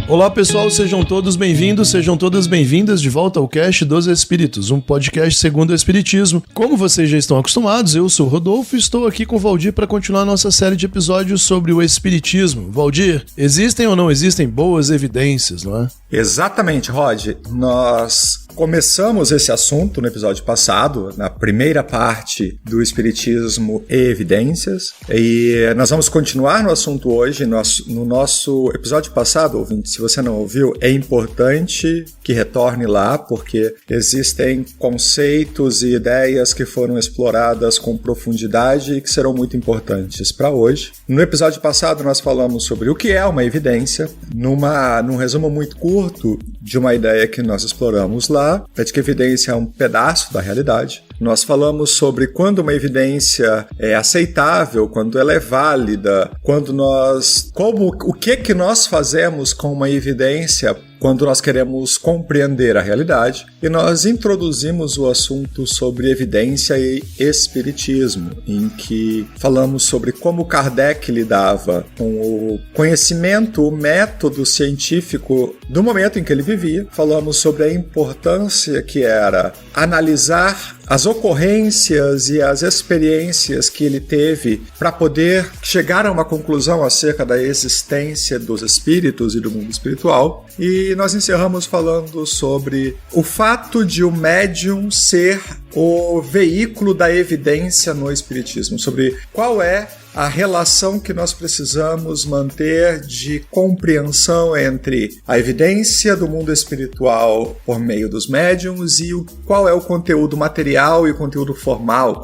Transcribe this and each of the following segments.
Olá pessoal, sejam todos bem-vindos, sejam todas bem-vindas de volta ao Cast dos Espíritos, um podcast segundo o Espiritismo. Como vocês já estão acostumados, eu sou o Rodolfo e estou aqui com o Valdir para continuar nossa série de episódios sobre o Espiritismo. Valdir, existem ou não existem boas evidências, não é? Exatamente, Rod. Nós começamos esse assunto no episódio passado, na primeira parte do Espiritismo e Evidências, e nós vamos continuar no assunto hoje. No nosso episódio passado, ouvinte, se você não ouviu, é importante que retorne lá, porque existem conceitos e ideias que foram exploradas com profundidade e que serão muito importantes para hoje. No episódio passado, nós falamos sobre o que é uma evidência, num resumo muito curto de uma ideia que nós exploramos lá, é de que a evidência é um pedaço da realidade. Nós falamos sobre quando uma evidência é aceitável, quando ela é válida, o que nós fazemos com uma evidência quando nós queremos compreender a realidade, e nós introduzimos o assunto sobre evidência e espiritismo, em que falamos sobre como Kardec lidava com o conhecimento, o método científico do momento em que ele vivia. Falamos sobre a importância que era analisar as ocorrências e as experiências que ele teve para poder chegar a uma conclusão acerca da existência dos espíritos e do mundo espiritual. E nós encerramos falando sobre o fato de o médium ser o veículo da evidência no espiritismo, sobre qual é a relação que nós precisamos manter de compreensão entre a evidência do mundo espiritual por meio dos médiums e qual é o conteúdo material e o conteúdo formal,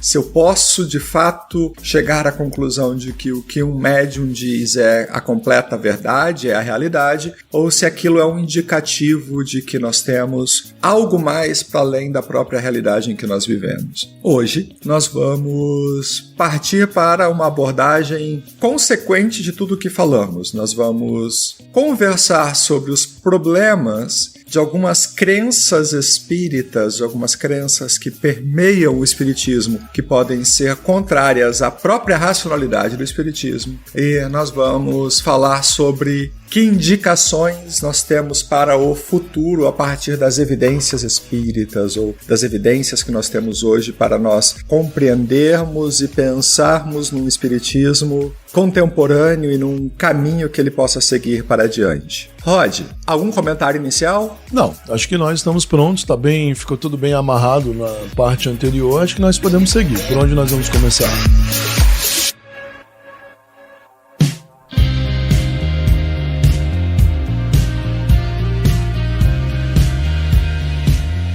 se eu posso de fato chegar à conclusão de que o que um médium diz é a completa verdade, é a realidade, ou se aquilo é um indicativo de que nós temos algo mais para além da própria realidade em que nós vivemos. Hoje nós vamos partir para uma abordagem consequente de tudo o que falamos. Nós vamos conversar sobre os problemas de algumas crenças espíritas, de algumas crenças que permeiam o espiritismo, que podem ser contrárias à própria racionalidade do espiritismo. E nós vamos falar sobre que indicações nós temos para o futuro a partir das evidências espíritas ou das evidências que nós temos hoje para nós compreendermos e pensarmos num espiritismo contemporâneo e num caminho que ele possa seguir para adiante. Rod, algum comentário inicial? Não, acho que nós estamos prontos, ficou tudo bem amarrado na parte anterior, acho que nós podemos seguir. Por onde nós vamos começar?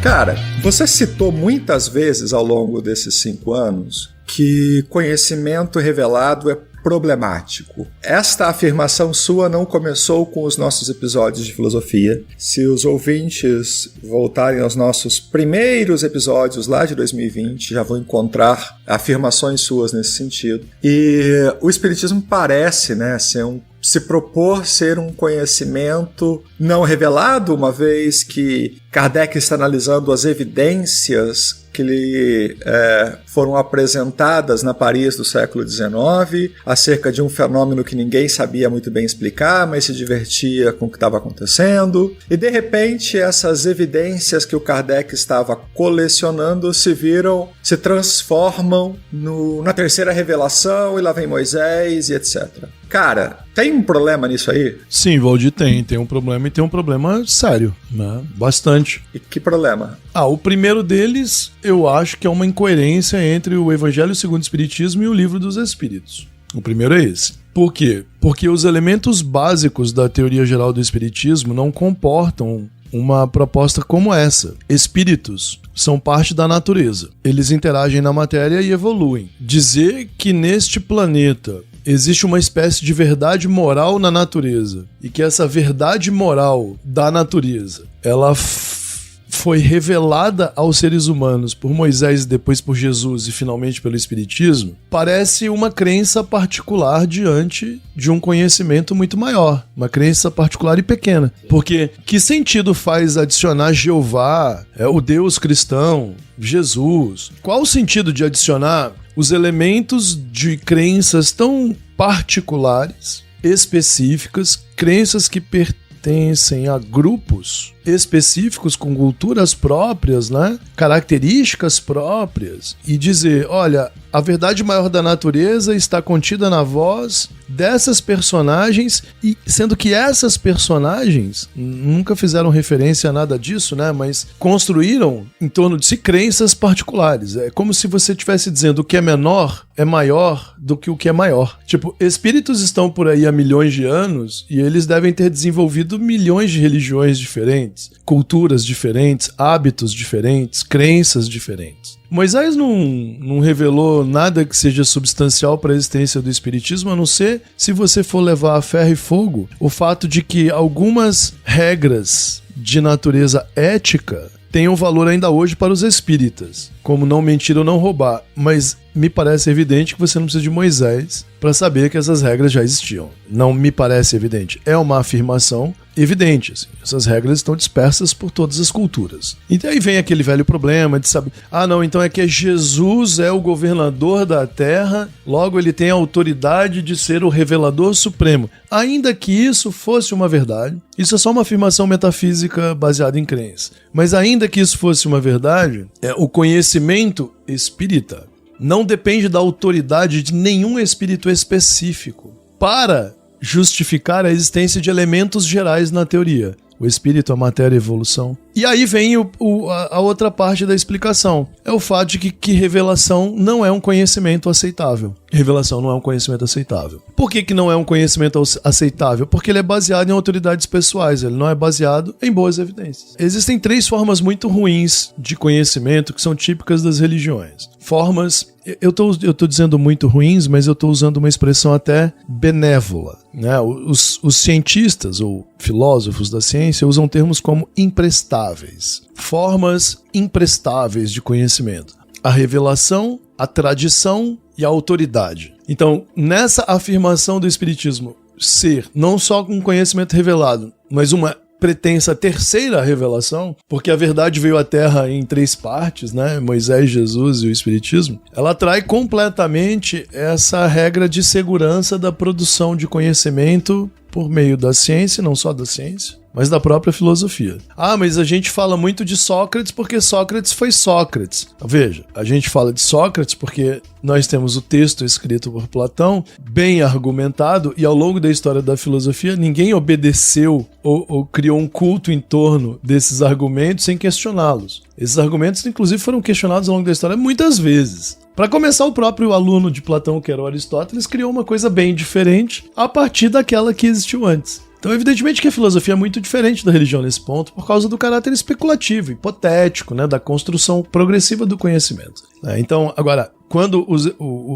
Cara, você citou muitas vezes ao longo desses 5 anos que conhecimento revelado é problemático. Esta afirmação sua não começou com os nossos episódios de filosofia. Se os ouvintes voltarem aos nossos primeiros episódios lá de 2020, já vão encontrar afirmações suas nesse sentido. E o espiritismo parece, se propor ser um conhecimento não revelado, uma vez que Kardec está analisando as evidências que lhe foram apresentadas na Paris do século XIX, acerca de um fenômeno que ninguém sabia muito bem explicar, mas se divertia com o que estava acontecendo. E de repente essas evidências que o Kardec estava colecionando se transformam na terceira revelação, e lá vem Moisés e etc. Cara, tem um problema nisso aí? Sim, Valdir, tem um problema, e tem um problema sério, né? Bastante. E que problema? O primeiro deles, eu acho que é uma incoerência entre o Evangelho segundo o Espiritismo e o Livro dos Espíritos. O primeiro é esse. Por quê? Porque os elementos básicos da teoria geral do Espiritismo não comportam uma proposta como essa. Espíritos são parte da natureza. Eles interagem na matéria e evoluem. Dizer que neste planeta existe uma espécie de verdade moral na natureza e que essa verdade moral da natureza, ela foi revelada aos seres humanos por Moisés, depois por Jesus e finalmente pelo Espiritismo, parece uma crença particular diante de um conhecimento muito maior, uma crença particular e pequena. Porque que sentido faz adicionar Jeová, o Deus cristão, Jesus? Qual o sentido de adicionar os elementos de crenças tão particulares, específicas, crenças que pertencem a grupos específicos com culturas próprias, né? Características próprias, e dizer, olha, a verdade maior da natureza está contida na voz dessas personagens, e sendo que essas personagens nunca fizeram referência a nada disso, né? Mas construíram em torno de si crenças particulares. É como se você estivesse dizendo o que é menor é maior do que o que é maior. Tipo, espíritos estão por aí há milhões de anos e eles devem ter desenvolvido milhões de religiões diferentes, culturas diferentes, hábitos diferentes, crenças diferentes. Moisés não revelou nada que seja substancial para a existência do espiritismo, a não ser, se você for levar a ferro e fogo, o fato de que algumas regras de natureza ética tenham valor ainda hoje para os espíritas, como não mentir ou não roubar, mas me parece evidente que você não precisa de Moisés para saber que essas regras já existiam. Não me parece evidente, é uma afirmação evidente. Assim. Essas regras estão dispersas por todas as culturas. Então aí vem aquele velho problema de saber, não, então é que Jesus é o governador da terra, logo ele tem a autoridade de ser o revelador supremo. Ainda que isso fosse uma verdade, isso é só uma afirmação metafísica baseada em crença. Mas ainda que isso fosse uma verdade, o conhecimento espírita não depende da autoridade de nenhum espírito específico para justificar a existência de elementos gerais na teoria. O espírito, a matéria e a evolução. E aí vem a outra parte da explicação. É o fato de que revelação não é um conhecimento aceitável. Revelação não é um conhecimento aceitável. Por que não é um conhecimento aceitável? Porque ele é baseado em autoridades pessoais, ele não é baseado em boas evidências. Existem 3 formas muito ruins de conhecimento que são típicas das religiões. Formas, eu tô dizendo muito ruins, mas eu estou usando uma expressão até benévola. Né? Os cientistas ou filósofos da ciência usam termos como imprestáveis. Formas imprestáveis de conhecimento. A revelação, a tradição e a autoridade. Então, nessa afirmação do espiritismo ser não só um conhecimento revelado, mas uma pretensa terceira revelação, porque a verdade veio à Terra em 3 partes, né? Moisés, Jesus e o Espiritismo, ela trai completamente essa regra de segurança da produção de conhecimento por meio da ciência, não só da ciência, mas da própria filosofia. Mas a gente fala muito de Sócrates porque Sócrates foi Sócrates. Veja, a gente fala de Sócrates porque nós temos o texto escrito por Platão, bem argumentado, e ao longo da história da filosofia, ninguém obedeceu ou criou um culto em torno desses argumentos sem questioná-los. Esses argumentos, inclusive, foram questionados ao longo da história muitas vezes. Para começar, o próprio aluno de Platão, que era o Aristóteles, criou uma coisa bem diferente a partir daquela que existiu antes. Então, evidentemente que a filosofia é muito diferente da religião nesse ponto, por causa do caráter especulativo, hipotético, né, da construção progressiva do conhecimento. Então, agora, quando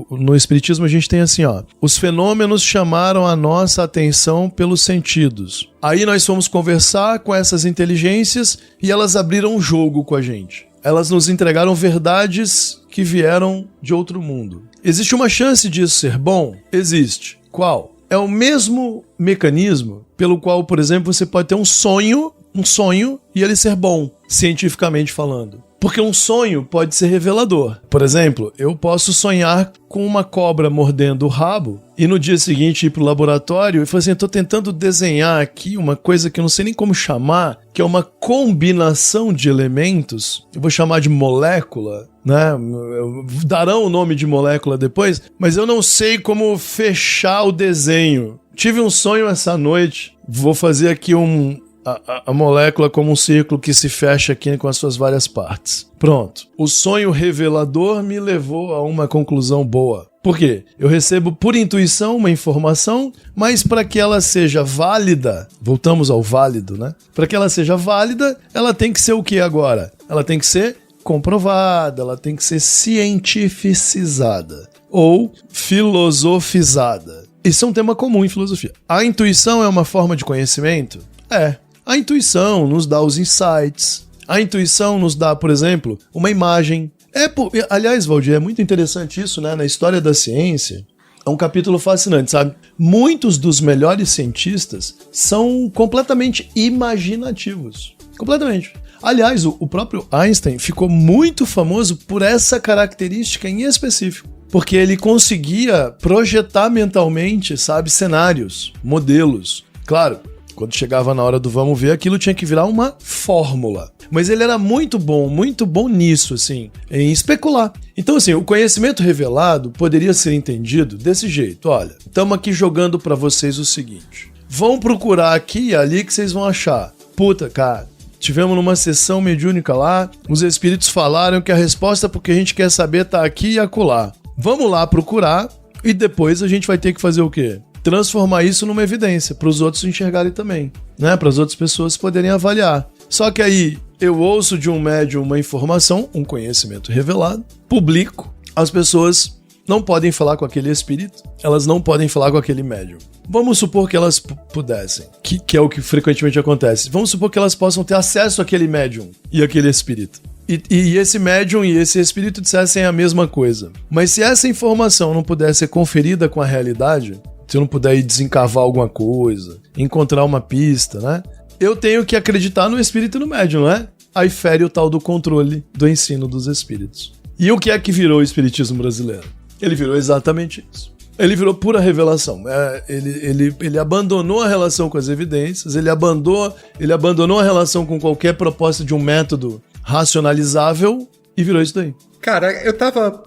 no Espiritismo a gente tem assim, os fenômenos chamaram a nossa atenção pelos sentidos. Aí nós fomos conversar com essas inteligências e elas abriram um jogo com a gente. Elas nos entregaram verdades que vieram de outro mundo. Existe uma chance disso ser bom? Existe. Qual? É o mesmo mecanismo pelo qual, por exemplo, você pode ter um sonho e ele ser bom, cientificamente falando. Porque um sonho pode ser revelador. Por exemplo, eu posso sonhar com uma cobra mordendo o rabo e no dia seguinte ir pro laboratório e falar assim, eu tô tentando desenhar aqui uma coisa que eu não sei nem como chamar, que é uma combinação de elementos, eu vou chamar de molécula, né? Darão o nome de molécula depois, mas eu não sei como fechar o desenho. Tive um sonho essa noite, vou fazer aqui a molécula como um círculo que se fecha aqui com as suas várias partes. Pronto. O sonho revelador me levou a uma conclusão boa. Por quê? Eu recebo por intuição uma informação, mas para que ela seja válida, voltamos ao válido, né? Para que ela seja válida, ela tem que ser o que agora? Ela tem que ser comprovada, ela tem que ser cientificizada ou filosofizada. Isso é um tema comum em filosofia. A intuição é uma forma de conhecimento? É. A intuição nos dá os insights. A intuição nos dá, por exemplo, uma imagem. Aliás, Valdir, é muito interessante isso, né? Na história da ciência, é um capítulo fascinante, sabe? Muitos dos melhores cientistas são completamente imaginativos. Completamente. Aliás, o próprio Einstein ficou muito famoso por essa característica em específico. Porque ele conseguia projetar mentalmente, sabe, cenários, modelos. Claro, Quando chegava na hora do vamos ver, aquilo tinha que virar uma fórmula. Mas ele era muito bom nisso, assim, em especular. Então, assim, o conhecimento revelado poderia ser entendido desse jeito. Olha, estamos aqui jogando pra vocês o seguinte. Vão procurar aqui e ali que vocês vão achar. Puta, cara, tivemos numa sessão mediúnica lá, os espíritos falaram que a resposta pro que a gente quer saber tá aqui e acolá. Vamos lá procurar e depois a gente vai ter que fazer o quê? Transformar isso numa evidência, para os outros enxergarem também, né? Para as outras pessoas poderem avaliar. Só que aí eu ouço de um médium uma informação, um conhecimento revelado, publico, as pessoas não podem falar com aquele espírito, elas não podem falar com aquele médium. Vamos supor que elas pudessem, que é o que frequentemente acontece. Vamos supor que elas possam ter acesso àquele médium e àquele espírito. E esse médium e esse espírito dissessem a mesma coisa. Mas se essa informação não pudesse ser conferida com a realidade, se eu não puder ir desencavar alguma coisa, encontrar uma pista, né? Eu tenho que acreditar no espírito e no médium, né? Aí fere o tal do controle do ensino dos espíritos. E o que é que virou o espiritismo brasileiro? Ele virou exatamente isso. Ele virou pura revelação. Ele abandonou a relação com as evidências, ele abandonou a relação com qualquer proposta de um método racionalizável e virou isso daí. Cara, eu tava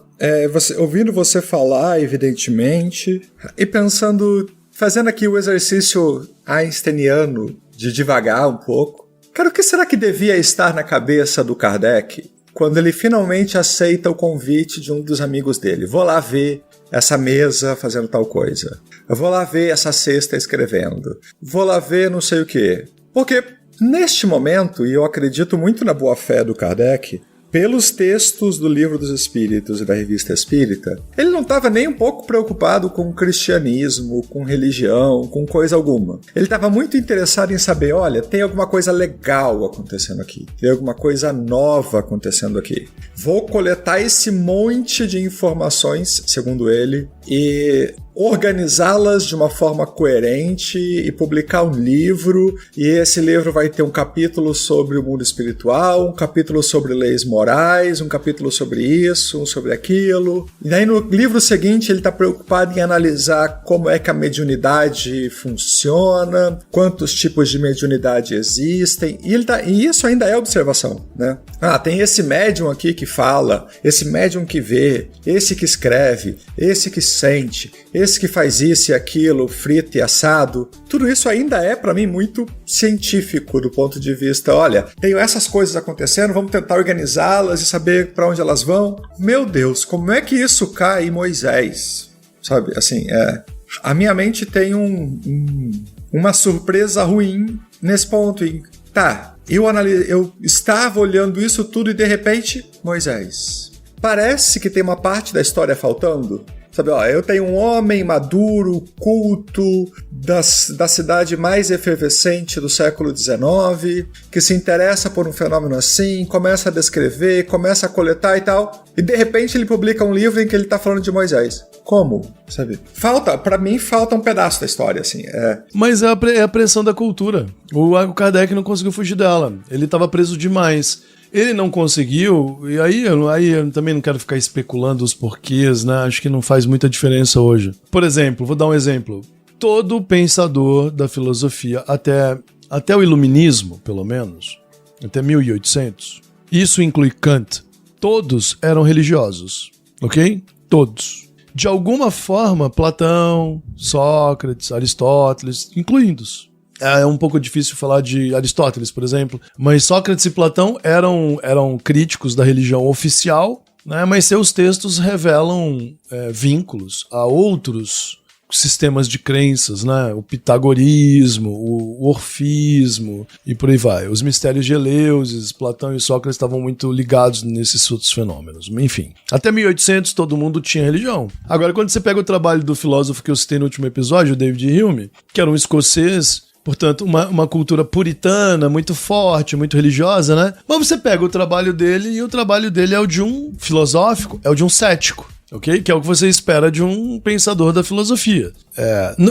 ouvindo você falar, evidentemente, e pensando, fazendo aqui o exercício einsteiniano de devagar um pouco. Cara, o que será que devia estar na cabeça do Kardec quando ele finalmente aceita o convite de um dos amigos dele? Vou lá ver essa mesa fazendo tal coisa. Eu vou lá ver essa cesta escrevendo. Vou lá ver não sei o quê. Porque neste momento, e eu acredito muito na boa-fé do Kardec, pelos textos do Livro dos Espíritos e da Revista Espírita, ele não estava nem um pouco preocupado com cristianismo, com religião, com coisa alguma. Ele estava muito interessado em saber, olha, tem alguma coisa legal acontecendo aqui, tem alguma coisa nova acontecendo aqui. Vou coletar esse monte de informações, segundo ele, e organizá-las de uma forma coerente e publicar um livro, e esse livro vai ter um capítulo sobre o mundo espiritual, um capítulo sobre leis morais, um capítulo sobre isso, um sobre aquilo. E daí no livro seguinte ele está preocupado em analisar como é que a mediunidade funciona, quantos tipos de mediunidade existem, e isso ainda é observação, né? Tem esse médium aqui que fala, esse médium que vê, esse que escreve, esse que sente, esse que faz isso e aquilo, frito e assado. Tudo isso ainda é, para mim, muito científico do ponto de vista, olha, tenho essas coisas acontecendo, vamos tentar organizá-las e saber para onde elas vão. Meu Deus, como é que isso cai em Moisés? Sabe, assim, a minha mente tem uma surpresa ruim nesse ponto. Eu estava olhando isso tudo e de repente, Moisés. Parece que tem uma parte da história faltando. Sabe, eu tenho um homem maduro, culto, da cidade mais efervescente do século XIX, que se interessa por um fenômeno assim, começa a descrever, começa a coletar e tal, e de repente ele publica um livro em que ele está falando de Moisés. Como? Sabe? Pra mim falta um pedaço da história, assim. Mas é a pressão da cultura. O Kardec não conseguiu fugir dela. Ele estava preso demais. Ele não conseguiu, e aí eu também não quero ficar especulando os porquês, né? Acho que não faz muita diferença hoje. Por exemplo, vou dar um exemplo. Todo pensador da filosofia, até o iluminismo, pelo menos, até 1800, isso inclui Kant, todos eram religiosos, ok? Todos. De alguma forma, Platão, Sócrates, Aristóteles, incluindo-os. É um pouco difícil falar de Aristóteles, por exemplo, mas Sócrates e Platão eram críticos da religião oficial, né? Mas seus textos revelam vínculos a outros sistemas de crenças, né? O pitagorismo, o orfismo e por aí vai. Os mistérios de Eleusis, Platão e Sócrates estavam muito ligados nesses outros fenômenos. Enfim, até 1800 todo mundo tinha religião. Agora, quando você pega o trabalho do filósofo que eu citei no último episódio, o David Hume, que era um escocês, portanto, uma cultura puritana, muito forte, muito religiosa, né? Mas você pega o trabalho dele e o trabalho dele é o de um filosófico, é o de um cético, ok? Que é o que você espera de um pensador da filosofia.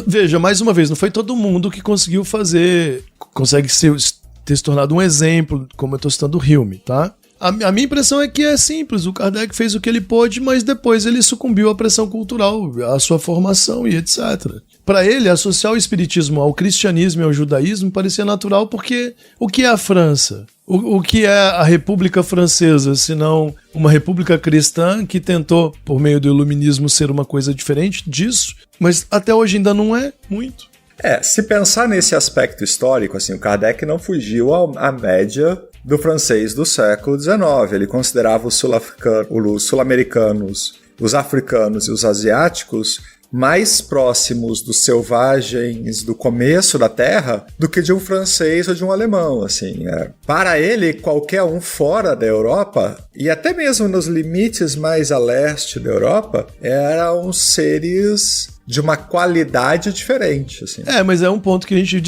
Veja, mais uma vez, não foi todo mundo que consegue ter se tornado um exemplo, como eu estou citando o Hume, tá? A minha impressão é que é simples, o Kardec fez o que ele pôde, mas depois ele sucumbiu à pressão cultural, à sua formação e etc. Para ele, associar o espiritismo ao cristianismo e ao judaísmo parecia natural porque o que é a França? O que é a República Francesa, senão uma república cristã que tentou, por meio do iluminismo, ser uma coisa diferente disso, mas até hoje ainda não é muito. Se pensar nesse aspecto histórico, assim, o Kardec não fugiu à média do francês do século XIX. Ele considerava os sul-americanos, os africanos e os asiáticos mais próximos dos selvagens do começo da Terra do que de um francês ou de um alemão, assim. Para ele, qualquer um fora da Europa, e até mesmo nos limites mais a leste da Europa, eram seres de uma qualidade diferente, assim. Mas é um ponto que a gente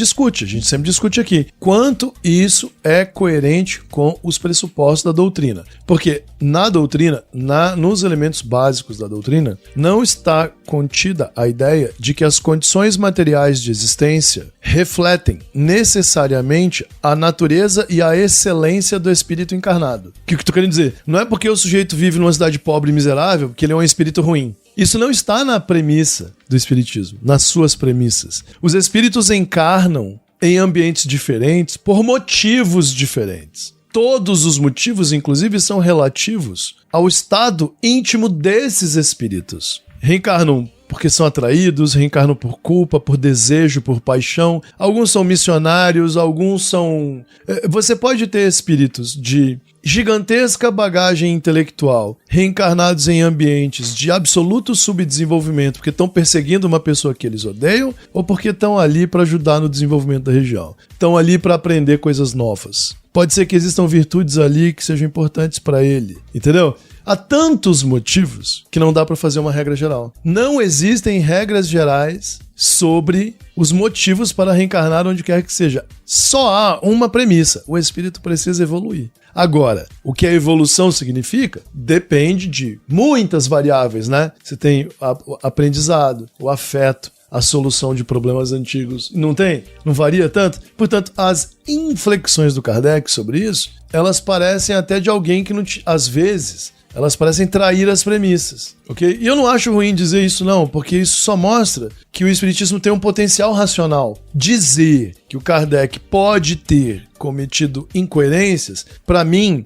sempre discute aqui. Quanto isso é coerente com os pressupostos da doutrina. Porque na doutrina, nos elementos básicos da doutrina, não está contida a ideia de que as condições materiais de existência refletem necessariamente a natureza e a excelência do espírito encarnado. O que eu tô querendo dizer? Não é porque o sujeito vive numa cidade pobre e miserável que ele é um espírito ruim. Isso não está na premissa do espiritismo, nas suas premissas. Os espíritos encarnam em ambientes diferentes por motivos diferentes. Todos os motivos, inclusive, são relativos ao estado íntimo desses espíritos. Reencarnam porque são atraídos, reencarnam por culpa, por desejo, por paixão. Alguns são missionários, alguns são... Você pode ter espíritos de gigantesca bagagem intelectual, reencarnados em ambientes de absoluto subdesenvolvimento, porque estão perseguindo uma pessoa que eles odeiam, ou porque estão ali para ajudar no desenvolvimento da região. Estão ali para aprender coisas novas. Pode ser que existam virtudes ali que sejam importantes para ele, entendeu? Há tantos motivos que não dá para fazer uma regra geral. Não existem regras gerais sobre os motivos para reencarnar onde quer que seja. Só há uma premissa: o espírito precisa evoluir. Agora, o que a evolução significa depende de muitas variáveis, né? Você tem o aprendizado, o afeto, a solução de problemas antigos. Não tem? Não varia tanto? Portanto, as inflexões do Kardec sobre isso, elas parecem até de alguém que, às vezes, elas parecem trair as premissas, ok? E eu não acho ruim dizer isso não, porque isso só mostra que o espiritismo tem um potencial racional. Dizer que o Kardec pode ter cometido incoerências, para mim,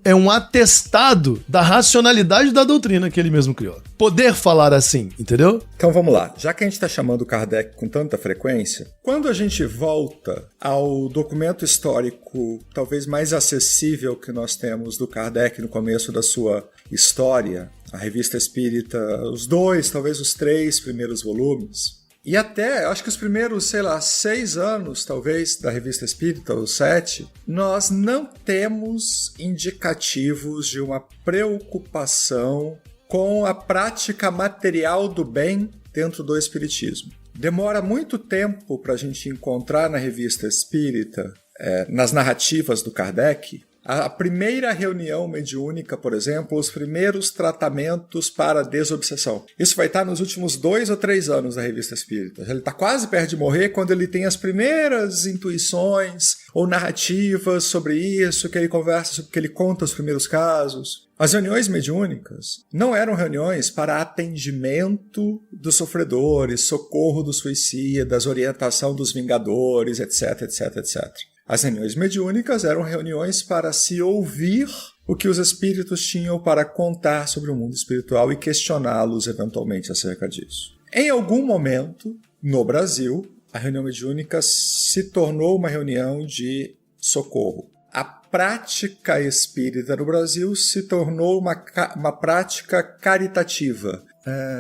é um atestado da racionalidade da doutrina que ele mesmo criou. Poder falar assim, entendeu? Então vamos lá. Já que a gente está chamando o Kardec com tanta frequência, quando a gente volta ao documento histórico talvez mais acessível que nós temos do Kardec no começo da sua história, a Revista Espírita, os 2, talvez os 3 primeiros volumes, e até, acho que os primeiros, 6 anos, talvez, da Revista Espírita, ou 7, nós não temos indicativos de uma preocupação com a prática material do bem dentro do Espiritismo. Demora muito tempo para a gente encontrar na Revista Espírita, nas narrativas do Kardec, a primeira reunião mediúnica, por exemplo, os primeiros tratamentos para desobsessão. Isso vai estar nos últimos 2 ou 3 anos da Revista Espírita. Ele está quase perto de morrer quando ele tem as primeiras intuições ou narrativas sobre isso, que ele conversa, que ele conta os primeiros casos. As reuniões mediúnicas não eram reuniões para atendimento dos sofredores, socorro dos suicidas, orientação dos vingadores, etc, etc, etc. As reuniões mediúnicas eram reuniões para se ouvir o que os espíritos tinham para contar sobre o mundo espiritual e questioná-los eventualmente acerca disso. Em algum momento, no Brasil, a reunião mediúnica se tornou uma reunião de socorro. A prática espírita no Brasil se tornou uma prática caritativa.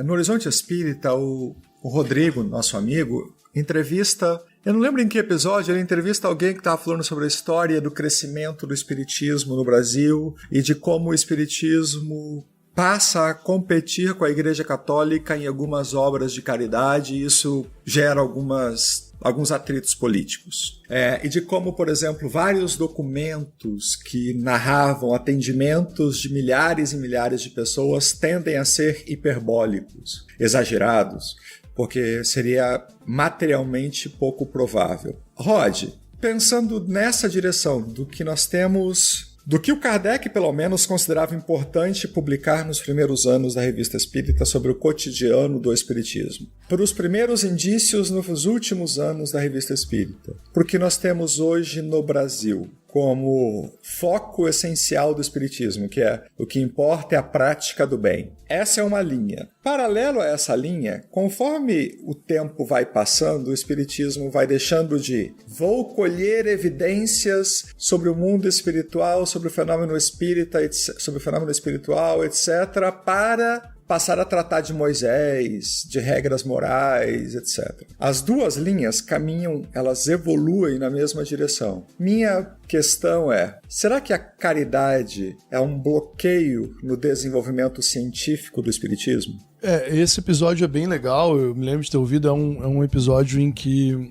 No Horizonte Espírita, o Rodrigo, nosso amigo, entrevista... Eu não lembro em que episódio, ele entrevista alguém que estava falando sobre a história do crescimento do espiritismo no Brasil e de como o espiritismo passa a competir com a Igreja Católica em algumas obras de caridade e isso gera alguns atritos políticos. E de como, por exemplo, vários documentos que narravam atendimentos de milhares e milhares de pessoas tendem a ser hiperbólicos, exagerados, porque seria materialmente pouco provável. Rod, pensando nessa direção do que nós temos do que o Kardec, pelo menos, considerava importante publicar nos primeiros anos da Revista Espírita sobre o cotidiano do Espiritismo. Por os primeiros indícios nos últimos anos da Revista Espírita. Porque nós temos hoje no Brasil como foco essencial do Espiritismo, que é o que importa é a prática do bem. Essa é uma linha. Paralelo a essa linha, conforme o tempo vai passando, o Espiritismo vai deixando de vou colher evidências sobre o mundo espiritual, sobre o fenômeno espírita, sobre o fenômeno espiritual, etc., para passar a tratar de Moisés, de regras morais, etc. As duas linhas caminham, elas evoluem na mesma direção. Minha questão é, será que a caridade é um bloqueio no desenvolvimento científico do Espiritismo? Esse episódio é bem legal, eu me lembro de ter ouvido, é um episódio em que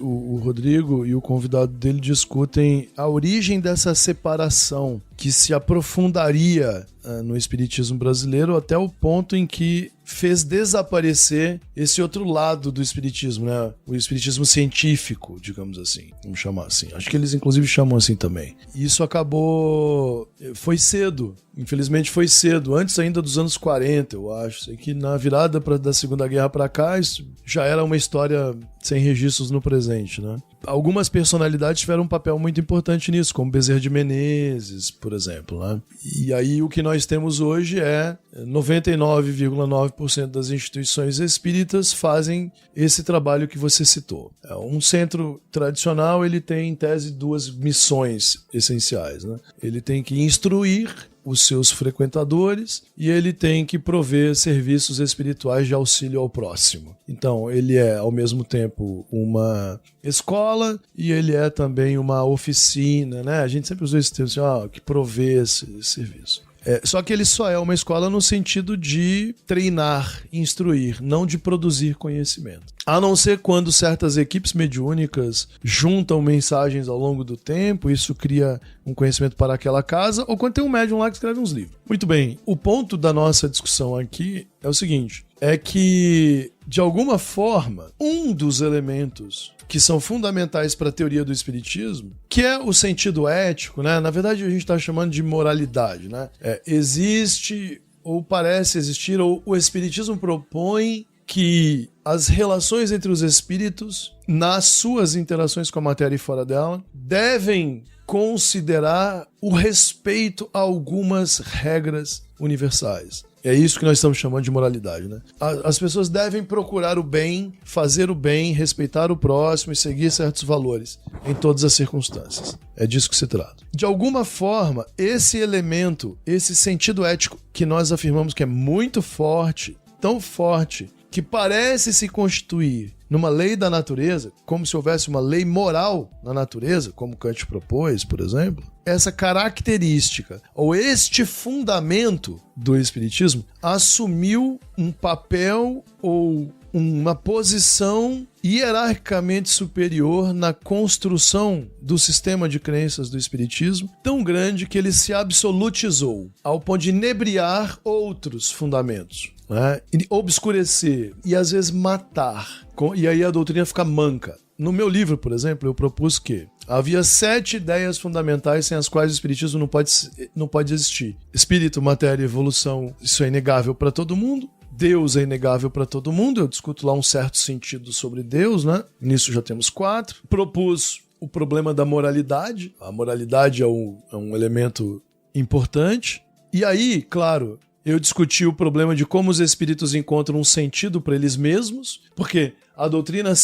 o Rodrigo e o convidado dele discutem a origem dessa separação que se aprofundaria no espiritismo brasileiro até o ponto em que fez desaparecer esse outro lado do espiritismo, né? O espiritismo científico, digamos assim, vamos chamar assim. Acho que eles inclusive chamam assim também. E isso acabou... Foi cedo, infelizmente foi cedo, antes ainda dos anos 40, eu acho. Sei que na virada da Segunda Guerra para cá, isso já era uma história sem registros no presente, né? Algumas personalidades tiveram um papel muito importante nisso, como Bezerra de Menezes, por exemplo, né? E aí o que nós temos hoje é 99,9% das instituições espíritas fazem esse trabalho que você citou. Um centro tradicional, ele tem em tese duas missões essenciais, né? Ele tem que instruir os seus frequentadores e ele tem que prover serviços espirituais de auxílio ao próximo. Então, ele é, ao mesmo tempo, uma escola e ele é também uma oficina, né? A gente sempre usa esse termo assim, que provê esse serviço. Só que ele só é uma escola no sentido de treinar, instruir, não de produzir conhecimento. A não ser quando certas equipes mediúnicas juntam mensagens ao longo do tempo, isso cria um conhecimento para aquela casa, ou quando tem um médium lá que escreve uns livros. Muito bem, o ponto da nossa discussão aqui é o seguinte, é que, de alguma forma, um dos elementos que são fundamentais para a teoria do espiritismo, que é o sentido ético, né? Na verdade, a gente está chamando de moralidade, né? Existe, ou parece existir, ou o espiritismo propõe que as relações entre os espíritos, nas suas interações com a matéria e fora dela, devem considerar o respeito a algumas regras universais. É isso que nós estamos chamando de moralidade, né? As pessoas devem procurar o bem, fazer o bem, respeitar o próximo e seguir certos valores em todas as circunstâncias. É disso que se trata. De alguma forma, esse elemento, esse sentido ético que nós afirmamos que é muito forte, tão forte, que parece se constituir numa lei da natureza, como se houvesse uma lei moral na natureza, como Kant propôs, por exemplo, essa característica, ou este fundamento do espiritismo, assumiu um papel ou uma posição hierarquicamente superior na construção do sistema de crenças do espiritismo, tão grande que ele se absolutizou, ao ponto de inebriar outros fundamentos, né? E obscurecer e às vezes matar, e aí a doutrina fica manca. No meu livro, por exemplo, eu propus que havia 7 ideias fundamentais sem as quais o espiritismo não pode existir. Espírito, matéria, evolução, isso é inegável para todo mundo. Deus é inegável para todo mundo, eu discuto lá um certo sentido sobre Deus, né? Nisso já temos 4. Propus o problema da moralidade. A moralidade é um elemento importante. E aí, claro, eu discuti o problema de como os espíritos encontram um sentido para eles mesmos, porque a doutrina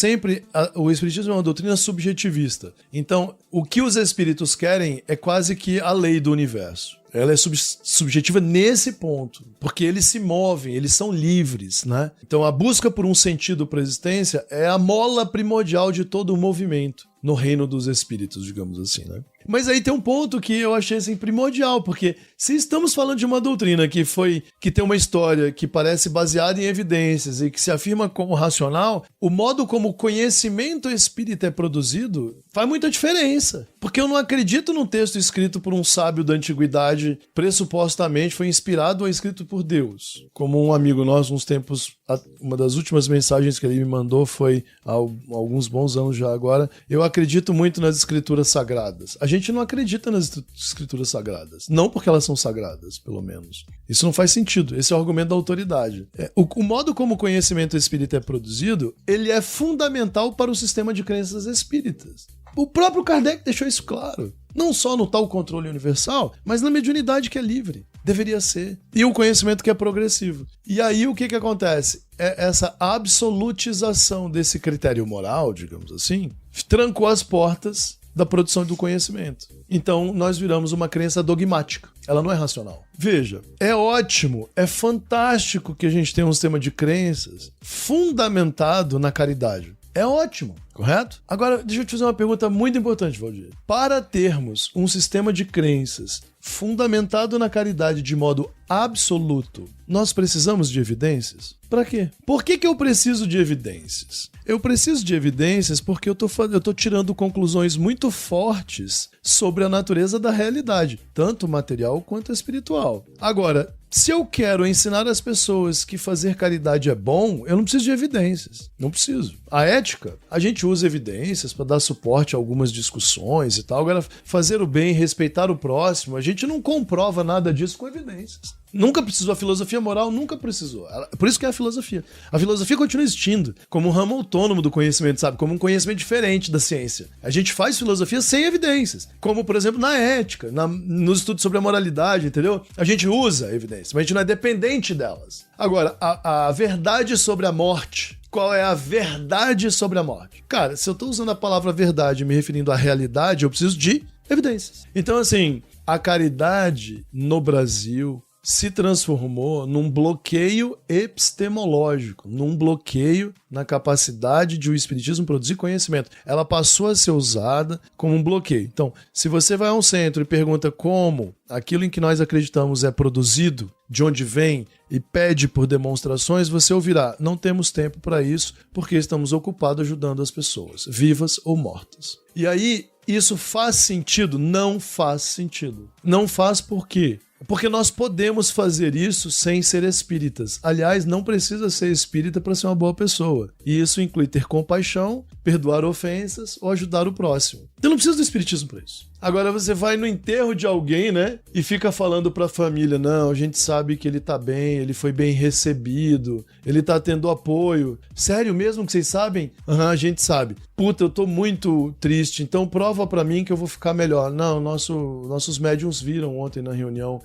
o espiritismo é uma doutrina subjetivista. Então, o que os espíritos querem é quase que a lei do universo. Ela é subjetiva nesse ponto, porque eles se movem, eles são livres, né? Então, a busca por um sentido para a existência é a mola primordial de todo o movimento no reino dos espíritos, digamos assim, né? Mas aí tem um ponto que eu achei assim, primordial, porque Se estamos falando de uma doutrina que tem uma história que parece baseada em evidências e que se afirma como racional, o modo como o conhecimento espírita é produzido faz muita diferença. Porque eu não acredito num texto escrito por um sábio da antiguidade, pressupostamente foi inspirado ou escrito por Deus. Como um amigo nosso, uns tempos, uma das últimas mensagens que ele me mandou foi há alguns bons anos já agora, eu acredito muito nas escrituras sagradas. A gente não acredita nas escrituras sagradas. Não porque elas são sagradas, pelo menos. Isso não faz sentido. Esse é o argumento da autoridade. O modo como o conhecimento espírita é produzido, ele é fundamental para o sistema de crenças espíritas. O próprio Kardec deixou isso claro. Não só no tal controle universal, mas na mediunidade que é livre. Deveria ser. E o conhecimento que é progressivo. E aí o que acontece? Essa absolutização desse critério moral, digamos assim, trancou as portas da produção do conhecimento. Então, nós viramos uma crença dogmática. Ela não é racional. Veja, é ótimo, é fantástico que a gente tenha um sistema de crenças fundamentado na caridade. É ótimo, correto? Agora, deixa eu te fazer uma pergunta muito importante, Valdir. Para termos um sistema de crenças fundamentado na caridade de modo absoluto, nós precisamos de evidências? Para quê? Por que eu preciso de evidências? Eu preciso de evidências porque eu tô tirando conclusões muito fortes sobre a natureza da realidade, tanto material quanto espiritual. Agora, se eu quero ensinar as pessoas que fazer caridade é bom, eu não preciso de evidências. Não preciso. A ética, a gente usa evidências para dar suporte a algumas discussões e tal. Agora, fazer o bem, respeitar o próximo, a gente não comprova nada disso com evidências. Nunca precisou. A filosofia moral nunca precisou. Por isso que é a filosofia. A filosofia continua existindo como um ramo autônomo do conhecimento, sabe? Como um conhecimento diferente da ciência. A gente faz filosofia sem evidências. Como, por exemplo, na ética, nos estudos sobre a moralidade, entendeu? A gente usa evidências, mas a gente não é dependente delas. Agora, a verdade sobre a morte. Qual é a verdade sobre a morte? Cara, se eu tô usando a palavra verdade me referindo à realidade, eu preciso de evidências. Então, assim, a caridade no Brasil se transformou num bloqueio epistemológico, num bloqueio na capacidade de o espiritismo produzir conhecimento. Ela passou a ser usada como um bloqueio. Então, se você vai a um centro e pergunta como aquilo em que nós acreditamos é produzido, de onde vem, e pede por demonstrações, você ouvirá: não temos tempo para isso porque estamos ocupados ajudando as pessoas, vivas ou mortas. E aí, isso faz sentido? Não faz sentido. Não faz por quê? Porque nós podemos fazer isso sem ser espíritas. Aliás, não precisa ser espírita para ser uma boa pessoa. E isso inclui ter compaixão, perdoar ofensas ou ajudar o próximo. Então não precisa do espiritismo para isso. Agora você vai no enterro de alguém, né? E fica falando pra família: não, a gente sabe que ele tá bem, ele foi bem recebido, ele tá tendo apoio. Sério mesmo que vocês sabem? Aham, a gente sabe. Puta, eu tô muito triste, então prova pra mim que eu vou ficar melhor. Não, nossos médiums viram ontem na reunião.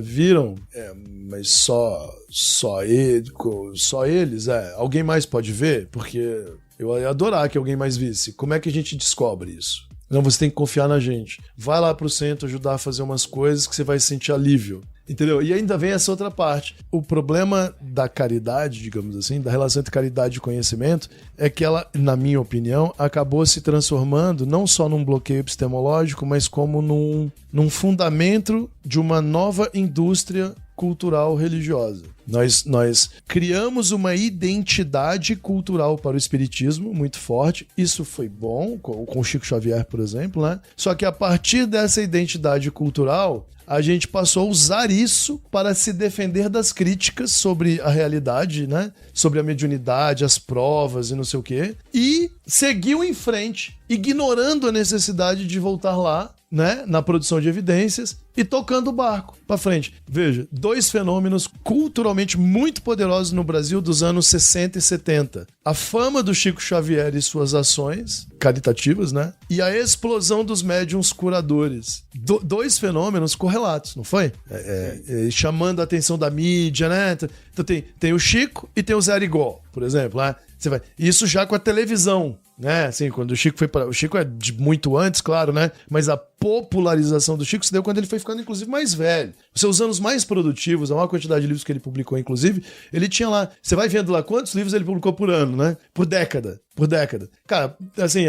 Viram? Mas só eles? Alguém mais pode ver? Porque eu ia adorar que alguém mais visse. Como é que a gente descobre isso? Não, você tem que confiar na gente. Vai lá pro centro ajudar a fazer umas coisas que você vai sentir alívio. Entendeu? E ainda vem essa outra parte. O problema da caridade, digamos assim, da relação entre caridade e conhecimento, é que ela, na minha opinião, acabou se transformando não só num bloqueio epistemológico, mas como num fundamento de uma nova indústria cultural religiosa. Nós criamos uma identidade cultural para o espiritismo muito forte. Isso foi bom, com Chico Xavier, por exemplo, né? Só que a partir dessa identidade cultural, a gente passou a usar isso para se defender das críticas sobre a realidade, né? Sobre a mediunidade, as provas e não sei o quê. E seguiu em frente, ignorando a necessidade de voltar lá, né, na produção de evidências e tocando o barco para frente. Veja, dois fenômenos culturalmente muito poderosos no Brasil dos anos 60 e 70. A fama do Chico Xavier e suas ações caritativas, né? E a explosão dos médiuns curadores. Dois fenômenos correlatos, não foi? Chamando a atenção da mídia, né? Então tem o Chico e tem o Zé Arigó, por exemplo, né? Isso já com a televisão, né? Assim, quando o Chico foi para... O Chico é de muito antes, claro, né? Mas a popularização do Chico se deu quando ele foi ficando, inclusive, mais velho. Os seus anos mais produtivos, a maior quantidade de livros que ele publicou, inclusive, ele tinha lá... Você vai vendo lá quantos livros ele publicou por ano, né? Por década. por década. Cara, assim,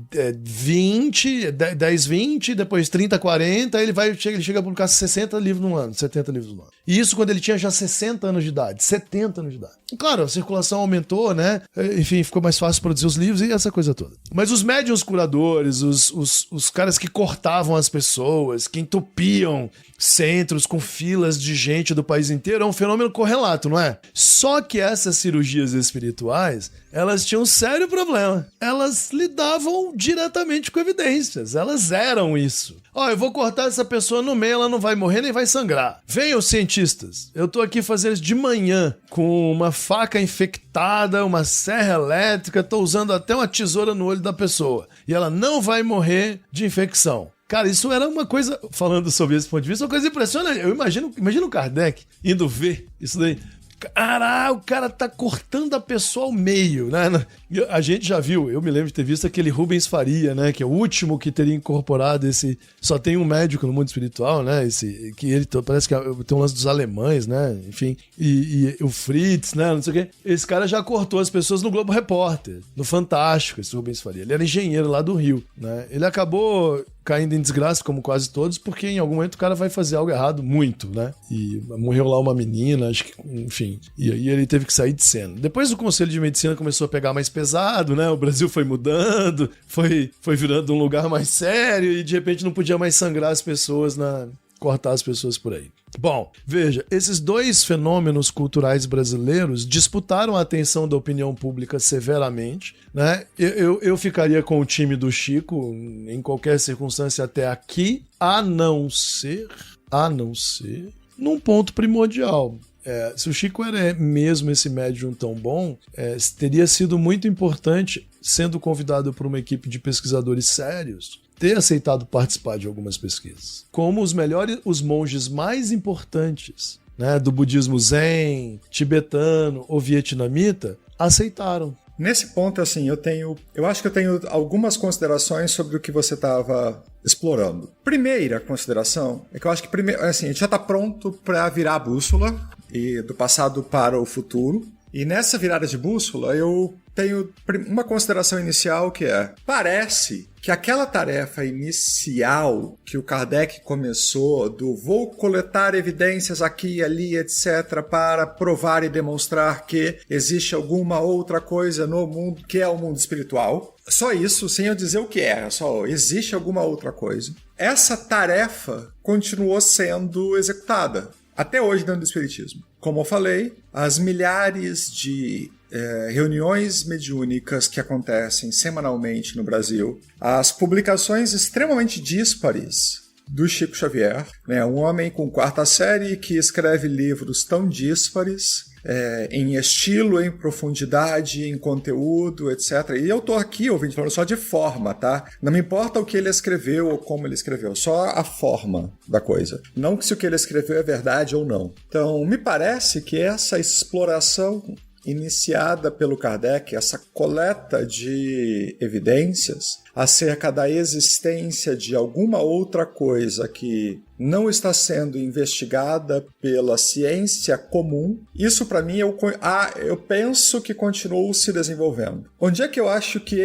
10, 20, depois 30, 40, ele chega a publicar 60 livros no ano, 70 livros no ano. E isso quando ele tinha já 60 anos de idade, 70 anos de idade. Claro, a circulação aumentou, né? Enfim, ficou mais fácil produzir os livros e essa coisa toda. Mas os médiuns curadores, os caras que cortavam as pessoas, que entupiam centros com filas de gente do país inteiro, é um fenômeno correlato, não é? Só que essas cirurgias espirituais, elas tinham um sério problema. Elas lidavam diretamente com evidências. Elas eram isso. Eu vou cortar essa pessoa no meio, ela não vai morrer nem vai sangrar. Venham, cientistas. Eu tô aqui fazendo isso de manhã, com uma faca infectada, uma serra elétrica, tô usando até uma tesoura no olho da pessoa. E ela não vai morrer de infecção. Cara, isso era uma coisa, falando sobre esse ponto de vista, uma coisa impressionante. Eu imagino o Kardec indo ver isso daí. Caralho, o cara tá cortando a pessoa ao meio, né? A gente já viu, eu me lembro de ter visto aquele Rubens Faria, né? Que é o último que teria incorporado esse... Só tem um médico no mundo espiritual, né? Que ele parece que tem um lance dos alemães, né? Enfim, e o Fritz, né? Não sei o quê. Esse cara já cortou as pessoas no Globo Repórter, no Fantástico, esse Rubens Faria. Ele era engenheiro lá do Rio, né? Ele acabou caindo em desgraça, como quase todos, porque em algum momento o cara vai fazer algo errado muito, né? E morreu lá uma menina, acho que, enfim. E aí ele teve que sair de cena. Depois o Conselho de Medicina começou a pegar mais pesado, né? O Brasil foi mudando, foi virando um lugar mais sério e de repente não podia mais sangrar as pessoas, cortar as pessoas por aí. Bom, veja, esses dois fenômenos culturais brasileiros disputaram a atenção da opinião pública severamente, né? Eu ficaria com o time do Chico em qualquer circunstância até aqui, a não ser num ponto primordial. Se o Chico era mesmo esse médium tão bom, teria sido muito importante, sendo convidado por uma equipe de pesquisadores sérios, ter aceitado participar de algumas pesquisas. Como os monges mais importantes, né, do budismo zen, tibetano ou vietnamita, aceitaram. Nesse ponto, assim, eu acho que eu tenho algumas considerações sobre o que você estava explorando. Primeira consideração é que eu acho que a gente já está pronto para virar a bússola e do passado para o futuro. E nessa virada de bússola, eu tenho uma consideração inicial que parece que aquela tarefa inicial que o Kardec começou do vou coletar evidências aqui e ali, etc., para provar e demonstrar que existe alguma outra coisa no mundo que é o mundo espiritual. Só isso, sem eu dizer o que só existe alguma outra coisa. Essa tarefa continuou sendo executada até hoje dentro do Espiritismo. Como eu falei, as milhares de reuniões mediúnicas que acontecem semanalmente no Brasil, as publicações extremamente díspares do Chico Xavier, né, um homem com 4ª série que escreve livros tão díspares, em estilo, em profundidade, em conteúdo, etc. E eu tô aqui, ouvinte, falando só de forma, tá? Não me importa o que ele escreveu ou como ele escreveu, só a forma da coisa. Não se o que ele escreveu é verdade ou não. Então, me parece que essa exploração iniciada pelo Kardec, essa coleta de evidências acerca da existência de alguma outra coisa que não está sendo investigada pela ciência comum, isso para mim eu penso que continuou se desenvolvendo. Onde é que eu acho que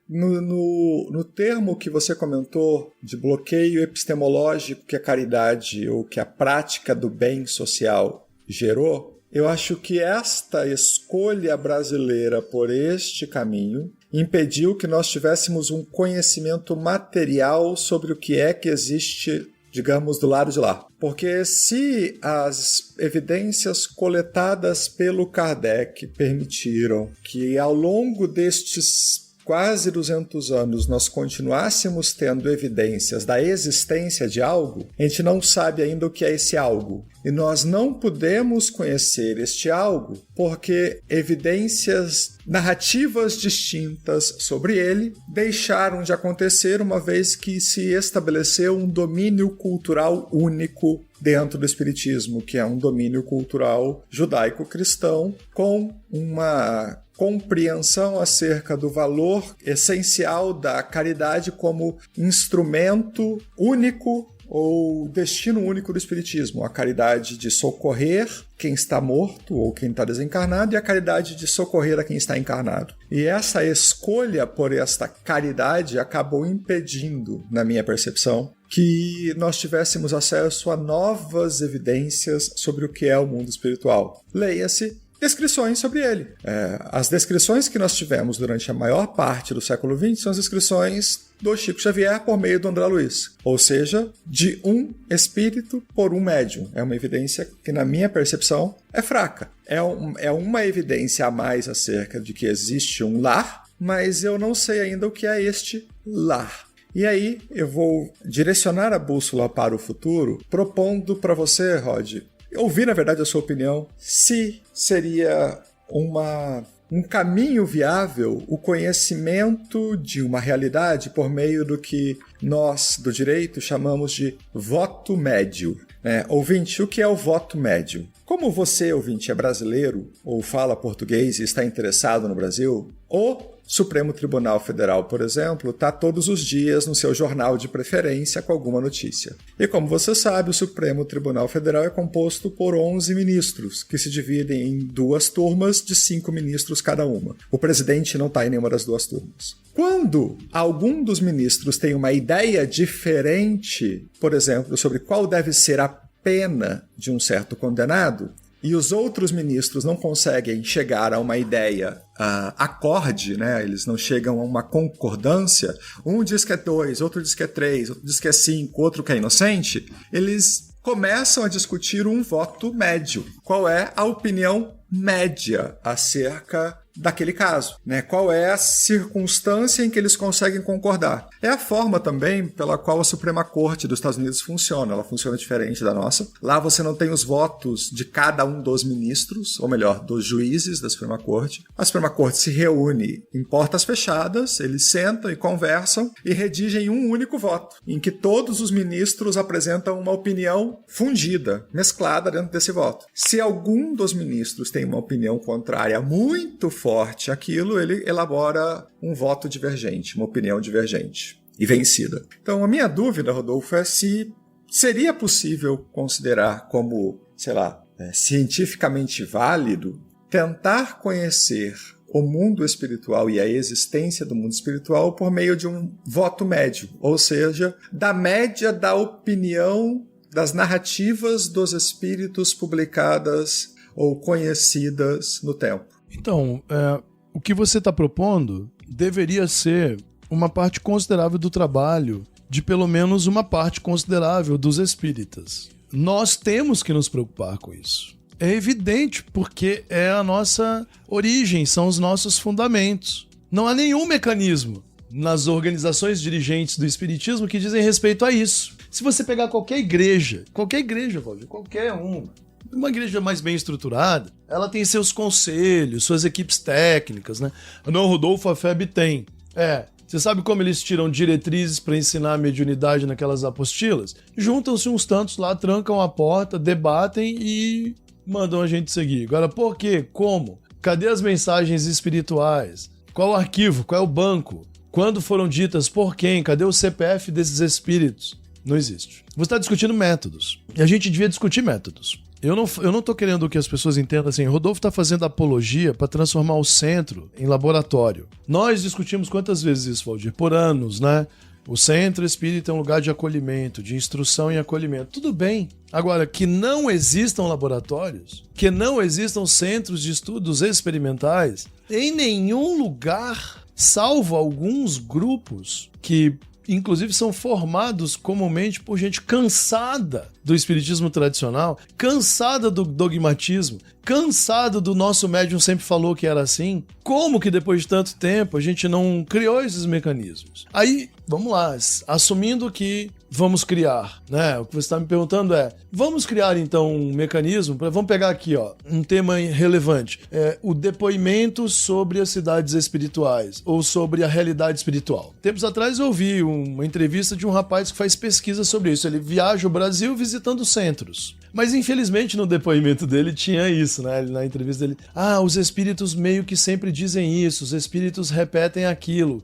no termo que você comentou de bloqueio epistemológico que a caridade ou que a prática do bem social gerou, eu acho que esta escolha brasileira por este caminho impediu que nós tivéssemos um conhecimento material sobre o que é que existe, digamos, do lado de lá. Porque se as evidências coletadas pelo Kardec permitiram que ao longo destes quase 200 anos nós continuássemos tendo evidências da existência de algo, a gente não sabe ainda o que é esse algo. E nós não podemos conhecer este algo porque evidências narrativas distintas sobre ele deixaram de acontecer uma vez que se estabeleceu um domínio cultural único dentro do Espiritismo, que é um domínio cultural judaico-cristão com uma compreensão acerca do valor essencial da caridade como instrumento único ou destino único do espiritismo, a caridade de socorrer quem está morto ou quem está desencarnado e a caridade de socorrer a quem está encarnado. E essa escolha por esta caridade acabou impedindo, na minha percepção, que nós tivéssemos acesso a novas evidências sobre o que é o mundo espiritual. Leia-se descrições sobre ele. As descrições que nós tivemos durante a maior parte do século XX são as descrições do Chico Xavier por meio do André Luiz. Ou seja, de um espírito por um médium. É uma evidência que, na minha percepção, é fraca. É uma evidência a mais acerca de que existe um lar, mas eu não sei ainda o que é este lar. E aí eu vou direcionar a bússola para o futuro, propondo para você, Rod, ouvir, na verdade, a sua opinião, se seria um caminho viável o conhecimento de uma realidade por meio do que nós, do direito, chamamos de voto médio. Ouvinte, o que é o voto médio? Como você, ouvinte, é brasileiro ou fala português e está interessado no Brasil, o Supremo Tribunal Federal, por exemplo, está todos os dias no seu jornal de preferência com alguma notícia. E como você sabe, o Supremo Tribunal Federal é composto por 11 ministros, que se dividem em 2 turmas de 5 ministros cada uma. O presidente não está em nenhuma das 2 turmas. Quando algum dos ministros tem uma ideia diferente, por exemplo, sobre qual deve ser a pena de um certo condenado, e os outros ministros não conseguem chegar a uma ideia acorde, né? Eles não chegam a uma concordância, um diz que é 2, outro diz que é 3, outro diz que é 5, outro que é inocente, eles começam a discutir um voto médio. Qual é a opinião média acerca daquele caso, né? Qual é a circunstância em que eles conseguem concordar? É a forma também pela qual a Suprema Corte dos Estados Unidos funciona. Ela funciona diferente da nossa. Lá você não tem os votos de cada um dos ministros, ou melhor, dos juízes da Suprema Corte. A Suprema Corte se reúne em portas fechadas, eles sentam e conversam e redigem um único voto, em que todos os ministros apresentam uma opinião fundida, mesclada dentro desse voto. Se algum dos ministros tem uma opinião contrária muito forte àquilo, ele elabora um voto divergente, uma opinião divergente e vencida. Então, a minha dúvida, Rodolfo, é se seria possível considerar como, cientificamente válido tentar conhecer o mundo espiritual e a existência do mundo espiritual por meio de um voto médio, ou seja, da média da opinião das narrativas dos espíritos publicadas ou conhecidas no tempo. Então, o que você está propondo deveria ser uma parte considerável do trabalho de pelo menos uma parte considerável dos espíritas. Nós temos que nos preocupar com isso. É evidente, porque é a nossa origem, são os nossos fundamentos. Não há nenhum mecanismo nas organizações dirigentes do espiritismo que dizem respeito a isso. Se você pegar qualquer igreja, Valdir, qualquer uma igreja mais bem estruturada, ela tem seus conselhos, suas equipes técnicas, né? Não, Rodolfo, a FEB tem. Você sabe como eles tiram diretrizes para ensinar a mediunidade naquelas apostilas? Juntam-se uns tantos lá, trancam a porta, debatem e mandam a gente seguir. Agora, por quê? Como? Cadê as mensagens espirituais? Qual o arquivo? Qual é o banco? Quando foram ditas por quem? Cadê o CPF desses espíritos? Não existe. Você está discutindo métodos. E a gente devia discutir métodos. Eu não tô querendo que as pessoas entendam assim, Rodolfo está fazendo apologia para transformar o centro em laboratório. Nós discutimos quantas vezes isso, Valdir? Por anos, né? O centro espírita é um lugar de acolhimento, de instrução e acolhimento. Tudo bem. Agora, que não existam laboratórios, que não existam centros de estudos experimentais, em nenhum lugar, salvo alguns grupos que inclusive são formados comumente por gente cansada do espiritismo tradicional, cansada do dogmatismo, cansada do nosso médium sempre falou que era assim. Como que depois de tanto tempo a gente não criou esses mecanismos? Aí, vamos lá, assumindo que vamos criar, né? O que você está me perguntando é, vamos criar então um mecanismo, vamos pegar aqui, um tema relevante, o depoimento sobre as cidades espirituais, ou sobre a realidade espiritual. Tempos atrás eu ouvi uma entrevista de um rapaz que faz pesquisa sobre isso, ele viaja o Brasil visitando centros. Mas infelizmente no depoimento dele tinha isso, né? Na entrevista dele, os espíritos meio que sempre dizem isso, os espíritos repetem aquilo.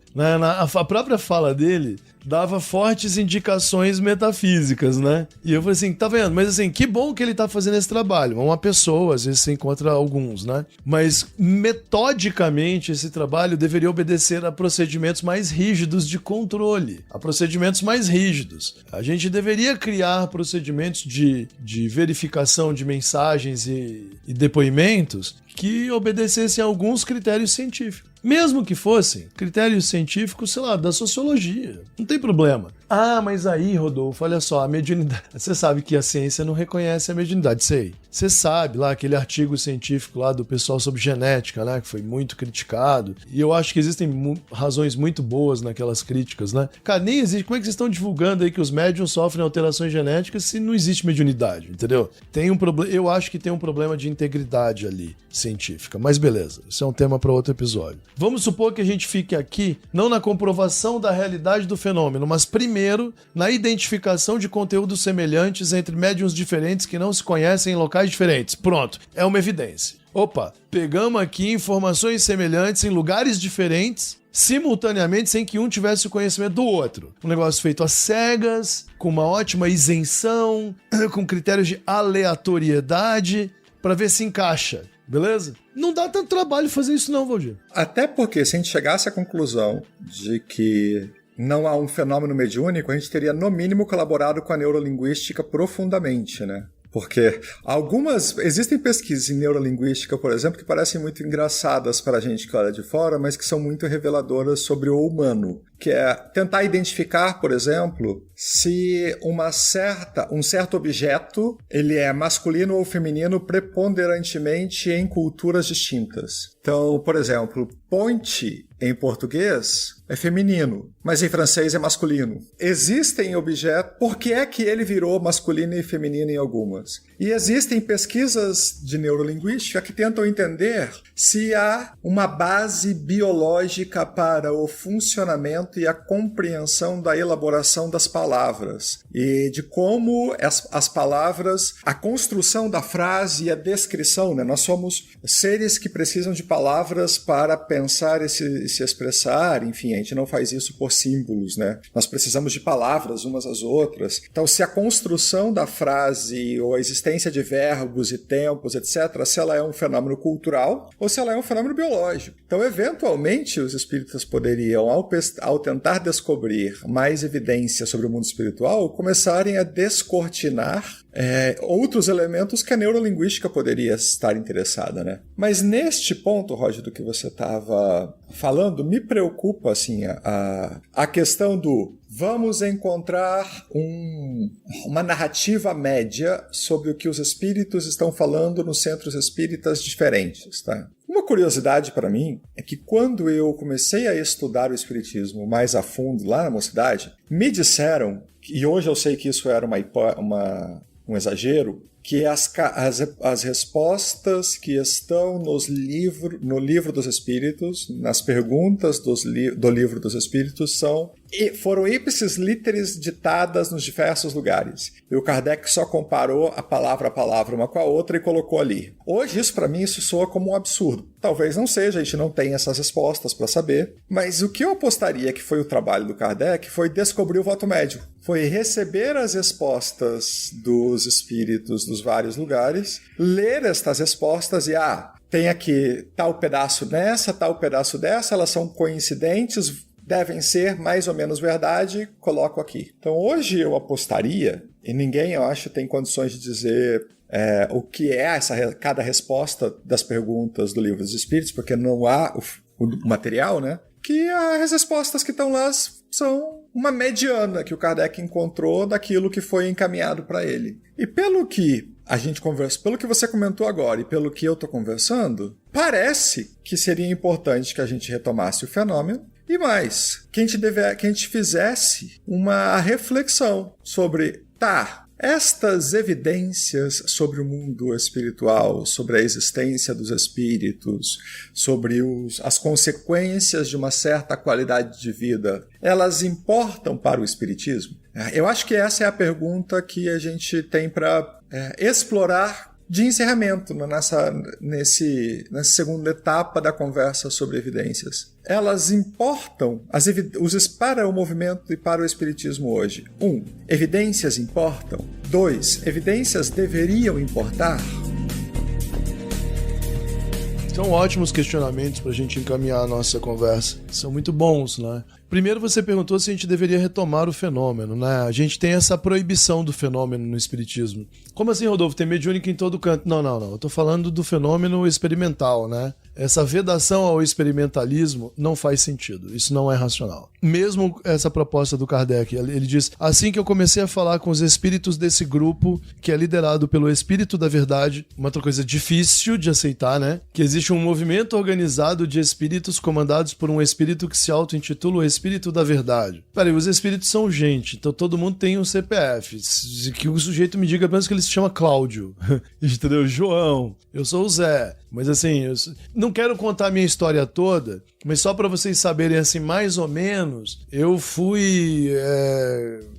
A própria fala dele dava fortes indicações metafísicas, né? E eu falei assim, tá vendo? Mas assim, que bom que ele tá fazendo esse trabalho. Uma pessoa, às vezes você encontra alguns, né? Mas metodicamente esse trabalho deveria obedecer a procedimentos mais rígidos de controle, a procedimentos mais rígidos. A gente deveria criar procedimentos de verificação de mensagens e depoimentos que obedecessem a alguns critérios científicos. Mesmo que fossem critérios científicos, sei lá, da sociologia. Não tem problema. Ah, mas aí, Rodolfo, olha só, a mediunidade... Você sabe que a ciência não reconhece a mediunidade, sei. Você sabe lá, aquele artigo científico lá do pessoal sobre genética, né, que foi muito criticado. E eu acho que existem razões muito boas naquelas críticas, né? Cara, nem existe... Como é que vocês estão divulgando aí que os médiuns sofrem alterações genéticas se não existe mediunidade, entendeu? Tem um problema... Eu acho que tem um problema de integridade ali, científica. Mas beleza, isso é um tema para outro episódio. Vamos supor que a gente fique aqui, não na comprovação da realidade do fenômeno, mas primeiro na identificação de conteúdos semelhantes entre médiuns diferentes que não se conhecem em locais diferentes. Pronto, é uma evidência. Opa, pegamos aqui informações semelhantes em lugares diferentes, simultaneamente, sem que um tivesse o conhecimento do outro. Um negócio feito às cegas, com uma ótima isenção, com critérios de aleatoriedade, para ver se encaixa. Beleza? Não dá tanto trabalho fazer isso não, Valdir. Até porque se a gente chegasse à conclusão de que não há um fenômeno mediúnico, a gente teria no mínimo colaborado com a neurolinguística profundamente, né? Porque existem pesquisas em neurolinguística, por exemplo, que parecem muito engraçadas para a gente que olha de fora, mas que são muito reveladoras sobre o humano, que é tentar identificar, por exemplo, se um certo objeto ele é masculino ou feminino preponderantemente em culturas distintas. Então, por exemplo, ponte em português é feminino, mas em francês é masculino. Existem objetos... Por que é que ele virou masculino e feminino em algumas? E existem pesquisas de neurolinguística que tentam entender se há uma base biológica para o funcionamento e a compreensão da elaboração das palavras e de como as palavras, a construção da frase e a descrição, né? Nós somos seres que precisam de palavras para pensar e se expressar, enfim, a gente não faz isso por símbolos, né? Nós precisamos de palavras umas às outras. Então, se a construção da frase ou a existência de verbos e tempos, etc., se ela é um fenômeno cultural ou se ela é um fenômeno biológico. Então, eventualmente, os espíritas poderiam, ao tentar descobrir mais evidências sobre o mundo espiritual, começarem a descortinar outros elementos que a neurolinguística poderia estar interessada, né? Mas neste ponto, Roger, do que você estava falando, me preocupa assim, a questão do vamos encontrar uma narrativa média sobre o que os espíritos estão falando nos centros espíritas diferentes, tá? Uma curiosidade para mim é que quando eu comecei a estudar o espiritismo mais a fundo lá na mocidade, me disseram, e hoje eu sei que isso era um exagero, que as respostas que estão no livro dos Espíritos, nas perguntas do livro dos Espíritos, foram ipsis literis ditadas nos diversos lugares. E o Kardec só comparou a palavra uma com a outra e colocou ali. Hoje, para mim, isso soa como um absurdo. Talvez não seja, a gente não tem essas respostas para saber, mas o que eu apostaria que foi o trabalho do Kardec foi descobrir o voto médio. Foi receber as respostas dos espíritos dos vários lugares, ler estas respostas e, tem aqui tal pedaço nessa, tal pedaço dessa, elas são coincidentes, devem ser mais ou menos verdade, coloco aqui. Então hoje eu apostaria, e ninguém, eu acho, tem condições de dizer o que é cada resposta das perguntas do Livro dos Espíritos, porque não há o material, né? Que as respostas que estão lá são uma mediana que o Kardec encontrou daquilo que foi encaminhado para ele. E pelo que a gente conversa, pelo que você comentou agora e pelo que eu estou conversando, parece que seria importante que a gente retomasse o fenômeno e mais, que a gente fizesse uma reflexão sobre, estas evidências sobre o mundo espiritual, sobre a existência dos espíritos, sobre as consequências de uma certa qualidade de vida, elas importam para o espiritismo? Eu acho que essa é a pergunta que a gente tem para explorar de encerramento nessa segunda etapa da conversa sobre evidências. Elas importam para o movimento e para o espiritismo hoje. 1. Evidências importam. 2. Evidências deveriam importar. São ótimos questionamentos para a gente encaminhar a nossa conversa. São muito bons, né? Primeiro você perguntou se a gente deveria retomar o fenômeno, né? A gente tem essa proibição do fenômeno no espiritismo. Como assim, Rodolfo? Tem mediúnica em todo canto. Não. Eu tô falando do fenômeno experimental, né? Essa vedação ao experimentalismo não faz sentido. Isso não é racional. Mesmo essa proposta do Kardec, ele diz: assim que eu comecei a falar com os espíritos desse grupo, que é liderado pelo Espírito da Verdade, uma outra coisa difícil de aceitar, né? Que existe um movimento organizado de espíritos comandados por um espírito que se auto-intitula o Espírito da Verdade. Peraí, os espíritos são gente, então todo mundo tem um CPF. Que o sujeito me diga apenas que ele se chama Cláudio. Entendeu? João, eu sou o Zé. Mas assim, eu não quero contar a minha história toda, mas só para vocês saberem assim, mais ou menos, eu fui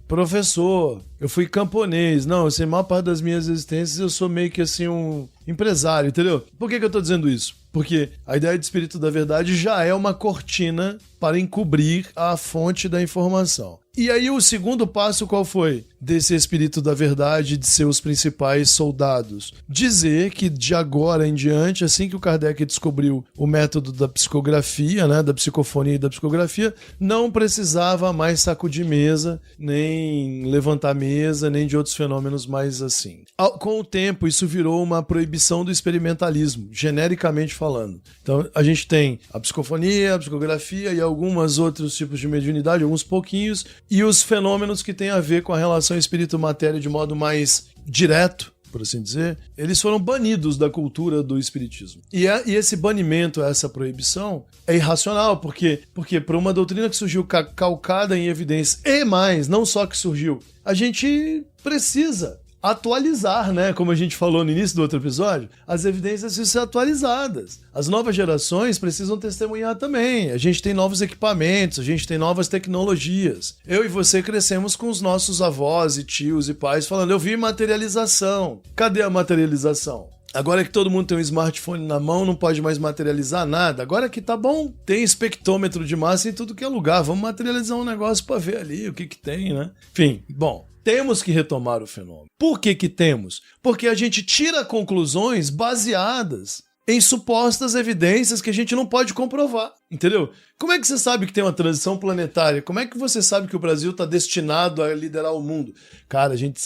professor, eu fui camponês. Não, assim, a maior parte das minhas existências eu sou meio que assim um empresário, entendeu? Por que eu tô dizendo isso? Porque a ideia de Espírito da Verdade já é uma cortina para encobrir a fonte da informação. E aí o segundo passo qual foi? Desse Espírito da Verdade, de seus principais soldados. Dizer que de agora em diante, assim que o Kardec descobriu o método da psicografia, né, da psicofonia e da psicografia, não precisava mais sacudir mesa, nem levantar mesa, nem de outros fenômenos mais assim. Com o tempo, isso virou uma proibição do experimentalismo, genericamente falando. Então, a gente tem a psicofonia, a psicografia e alguns outros tipos de mediunidade, alguns pouquinhos, e os fenômenos que têm a ver com a relação espírito-matéria de modo mais direto, por assim dizer, eles foram banidos da cultura do espiritismo. E esse banimento, essa proibição, é irracional, porque para uma doutrina que surgiu calcada em evidência, e mais, não só que surgiu, a gente precisa atualizar, né? Como a gente falou no início do outro episódio, as evidências precisam ser atualizadas. As novas gerações precisam testemunhar também. A gente tem novos equipamentos, a gente tem novas tecnologias. Eu e você crescemos com os nossos avós e tios e pais falando: eu vi materialização. Cadê a materialização? Agora que todo mundo tem um smartphone na mão, não pode mais materializar nada. Agora que tá bom, tem espectrômetro de massa em tudo que é lugar. Vamos materializar um negócio para ver ali o que tem, né? Enfim, bom. Temos que retomar o fenômeno. Por que temos? Porque a gente tira conclusões baseadas em supostas evidências que a gente não pode comprovar, entendeu? Como é que você sabe que tem uma transição planetária? Como é que você sabe que o Brasil está destinado a liderar o mundo? Cara, a gente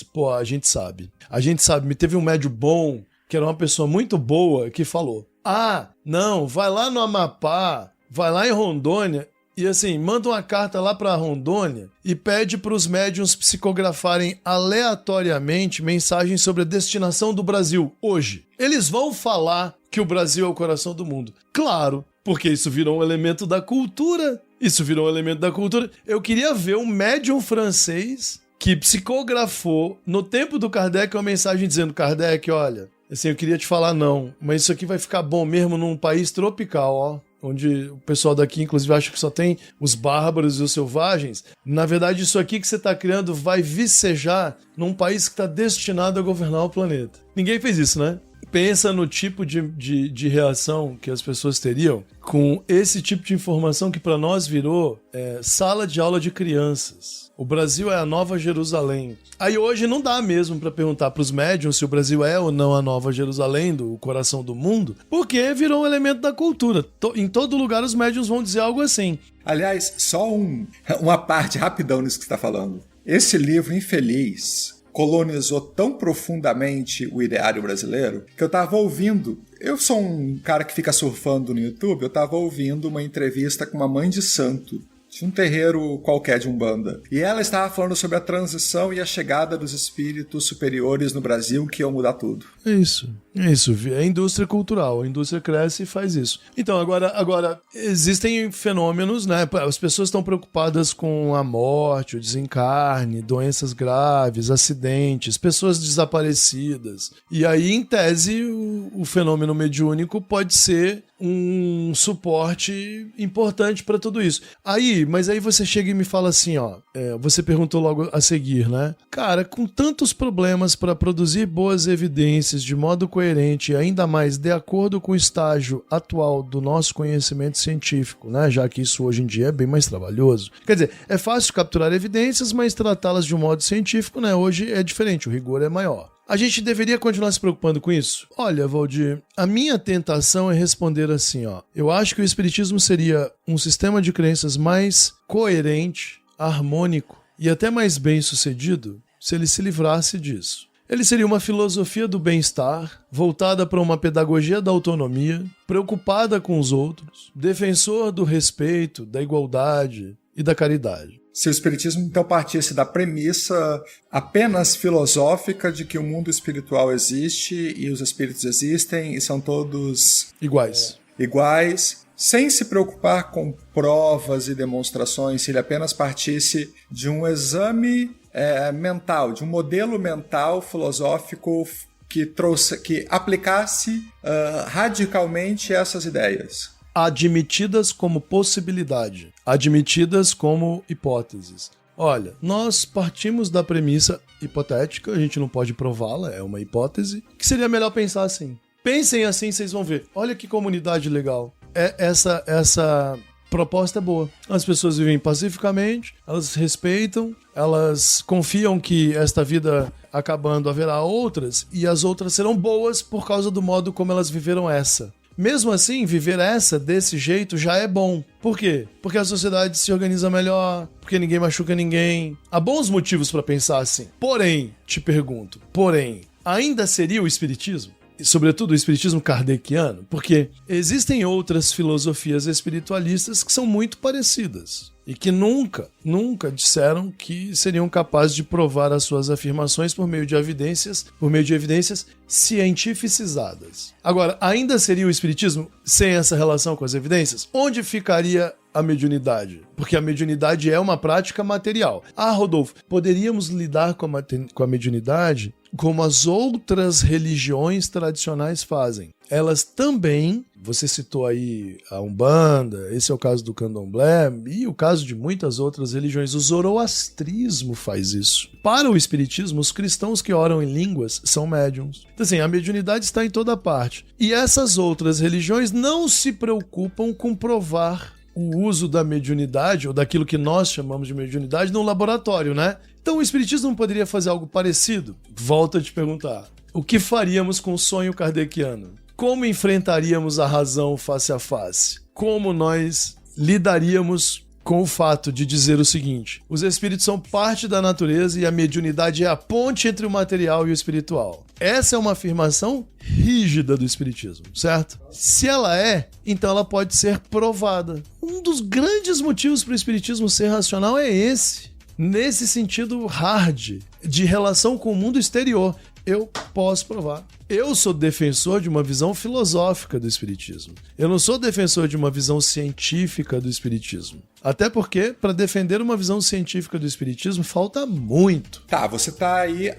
sabe. A gente sabe. Me teve um médium bom, que era uma pessoa muito boa, que falou: não, vai lá no Amapá, vai lá em Rondônia, e assim, manda uma carta lá para Rondônia e pede para os médiuns psicografarem aleatoriamente mensagens sobre a destinação do Brasil hoje. Eles vão falar que o Brasil é o coração do mundo. Claro, porque isso virou um elemento da cultura. Eu queria ver um médium francês que psicografou no tempo do Kardec uma mensagem dizendo: Kardec, olha, assim, eu queria te falar não, mas isso aqui vai ficar bom mesmo num país tropical, ó. Onde o pessoal daqui, inclusive, acha que só tem os bárbaros e os selvagens. Na verdade, isso aqui que você está criando vai vicejar num país que está destinado a governar o planeta. Ninguém fez isso, né? Pensa no tipo de reação que as pessoas teriam com esse tipo de informação que para nós virou sala de aula de crianças. O Brasil é a Nova Jerusalém. Aí hoje não dá mesmo para perguntar para os médiuns se o Brasil é ou não a Nova Jerusalém, o coração do mundo, porque virou um elemento da cultura. Em todo lugar os médiuns vão dizer algo assim. Aliás, só uma parte rapidão nisso que você está falando. Esse livro infeliz colonizou tão profundamente o ideário brasileiro que eu tava ouvindo. Eu sou um cara que fica surfando no YouTube, eu tava ouvindo uma entrevista com uma mãe de santo de um terreiro qualquer de Umbanda. E ela estava falando sobre a transição e a chegada dos espíritos superiores no Brasil que iam mudar tudo. É isso. É a indústria cultural. A indústria cresce e faz isso. Então, agora existem fenômenos, né? As pessoas estão preocupadas com a morte, o desencarne, doenças graves, acidentes, pessoas desaparecidas. E aí, em tese, o fenômeno mediúnico pode ser um suporte importante para tudo isso. Aí, mas aí você chega e me fala assim, ó, você perguntou logo a seguir, né? Cara, com tantos problemas para produzir boas evidências de modo coerente e ainda mais de acordo com o estágio atual do nosso conhecimento científico, né? Já que isso hoje em dia é bem mais trabalhoso. Quer dizer, é fácil capturar evidências, mas tratá-las de um modo científico, né? Hoje é diferente, o rigor é maior. A gente deveria continuar se preocupando com isso? Olha, Valdir, a minha tentação é responder assim, ó. Eu acho que o espiritismo seria um sistema de crenças mais coerente, harmônico e até mais bem-sucedido se ele se livrasse disso. Ele seria uma filosofia do bem-estar, voltada para uma pedagogia da autonomia, preocupada com os outros, defensor do respeito, da igualdade e da caridade. Se o espiritismo então partisse da premissa apenas filosófica de que o mundo espiritual existe e os espíritos existem e são todos iguais, sem se preocupar com provas e demonstrações, se ele apenas partisse de um exame mental, de um modelo mental filosófico que aplicasse radicalmente essas ideias. Admitidas como possibilidade, admitidas como hipóteses. Olha, nós partimos da premissa hipotética, a gente não pode prová-la, é uma hipótese, que seria melhor pensar assim. Pensem assim, vocês vão ver. Olha que comunidade legal. Essa proposta é boa. As pessoas vivem pacificamente, elas respeitam, elas confiam que esta vida acabando haverá outras, e as outras serão boas por causa do modo como elas viveram essa. Mesmo assim, viver essa desse jeito já é bom. Por quê? Porque a sociedade se organiza melhor, porque ninguém machuca ninguém. Há bons motivos para pensar assim. Porém, te pergunto, ainda seria o espiritismo? E sobretudo o espiritismo kardeciano? Porque existem outras filosofias espiritualistas que são muito parecidas e que nunca disseram que seriam capazes de provar as suas afirmações por meio de evidências cientificizadas. Agora, ainda seria o espiritismo sem essa relação com as evidências? Onde ficaria a mediunidade? Porque a mediunidade é uma prática material. Rodolfo, poderíamos lidar com a mediunidade como as outras religiões tradicionais fazem. Elas também, você citou aí a Umbanda, esse é o caso do Candomblé e o caso de muitas outras religiões. O zoroastrismo faz isso. Para o espiritismo, os cristãos que oram em línguas são médiuns. Então, assim, a mediunidade está em toda parte. E essas outras religiões não se preocupam com provar o uso da mediunidade, ou daquilo que nós chamamos de mediunidade, no laboratório, né? Então o espiritismo não poderia fazer algo parecido? Volto a te perguntar. O que faríamos com o sonho kardeciano? Como enfrentaríamos a razão face a face? Como nós lidaríamos com o fato de dizer o seguinte: os espíritos são parte da natureza e a mediunidade é a ponte entre o material e o espiritual? Essa é uma afirmação rígida do espiritismo, certo? Se ela é, então ela pode ser provada. Um dos grandes motivos para o espiritismo ser racional é esse. Nesse sentido hard, de relação com o mundo exterior. Eu posso provar. Eu sou defensor de uma visão filosófica do espiritismo. Eu não sou defensor de uma visão científica do espiritismo. Até porque, para defender uma visão científica do espiritismo, falta muito. Tá, você tá aí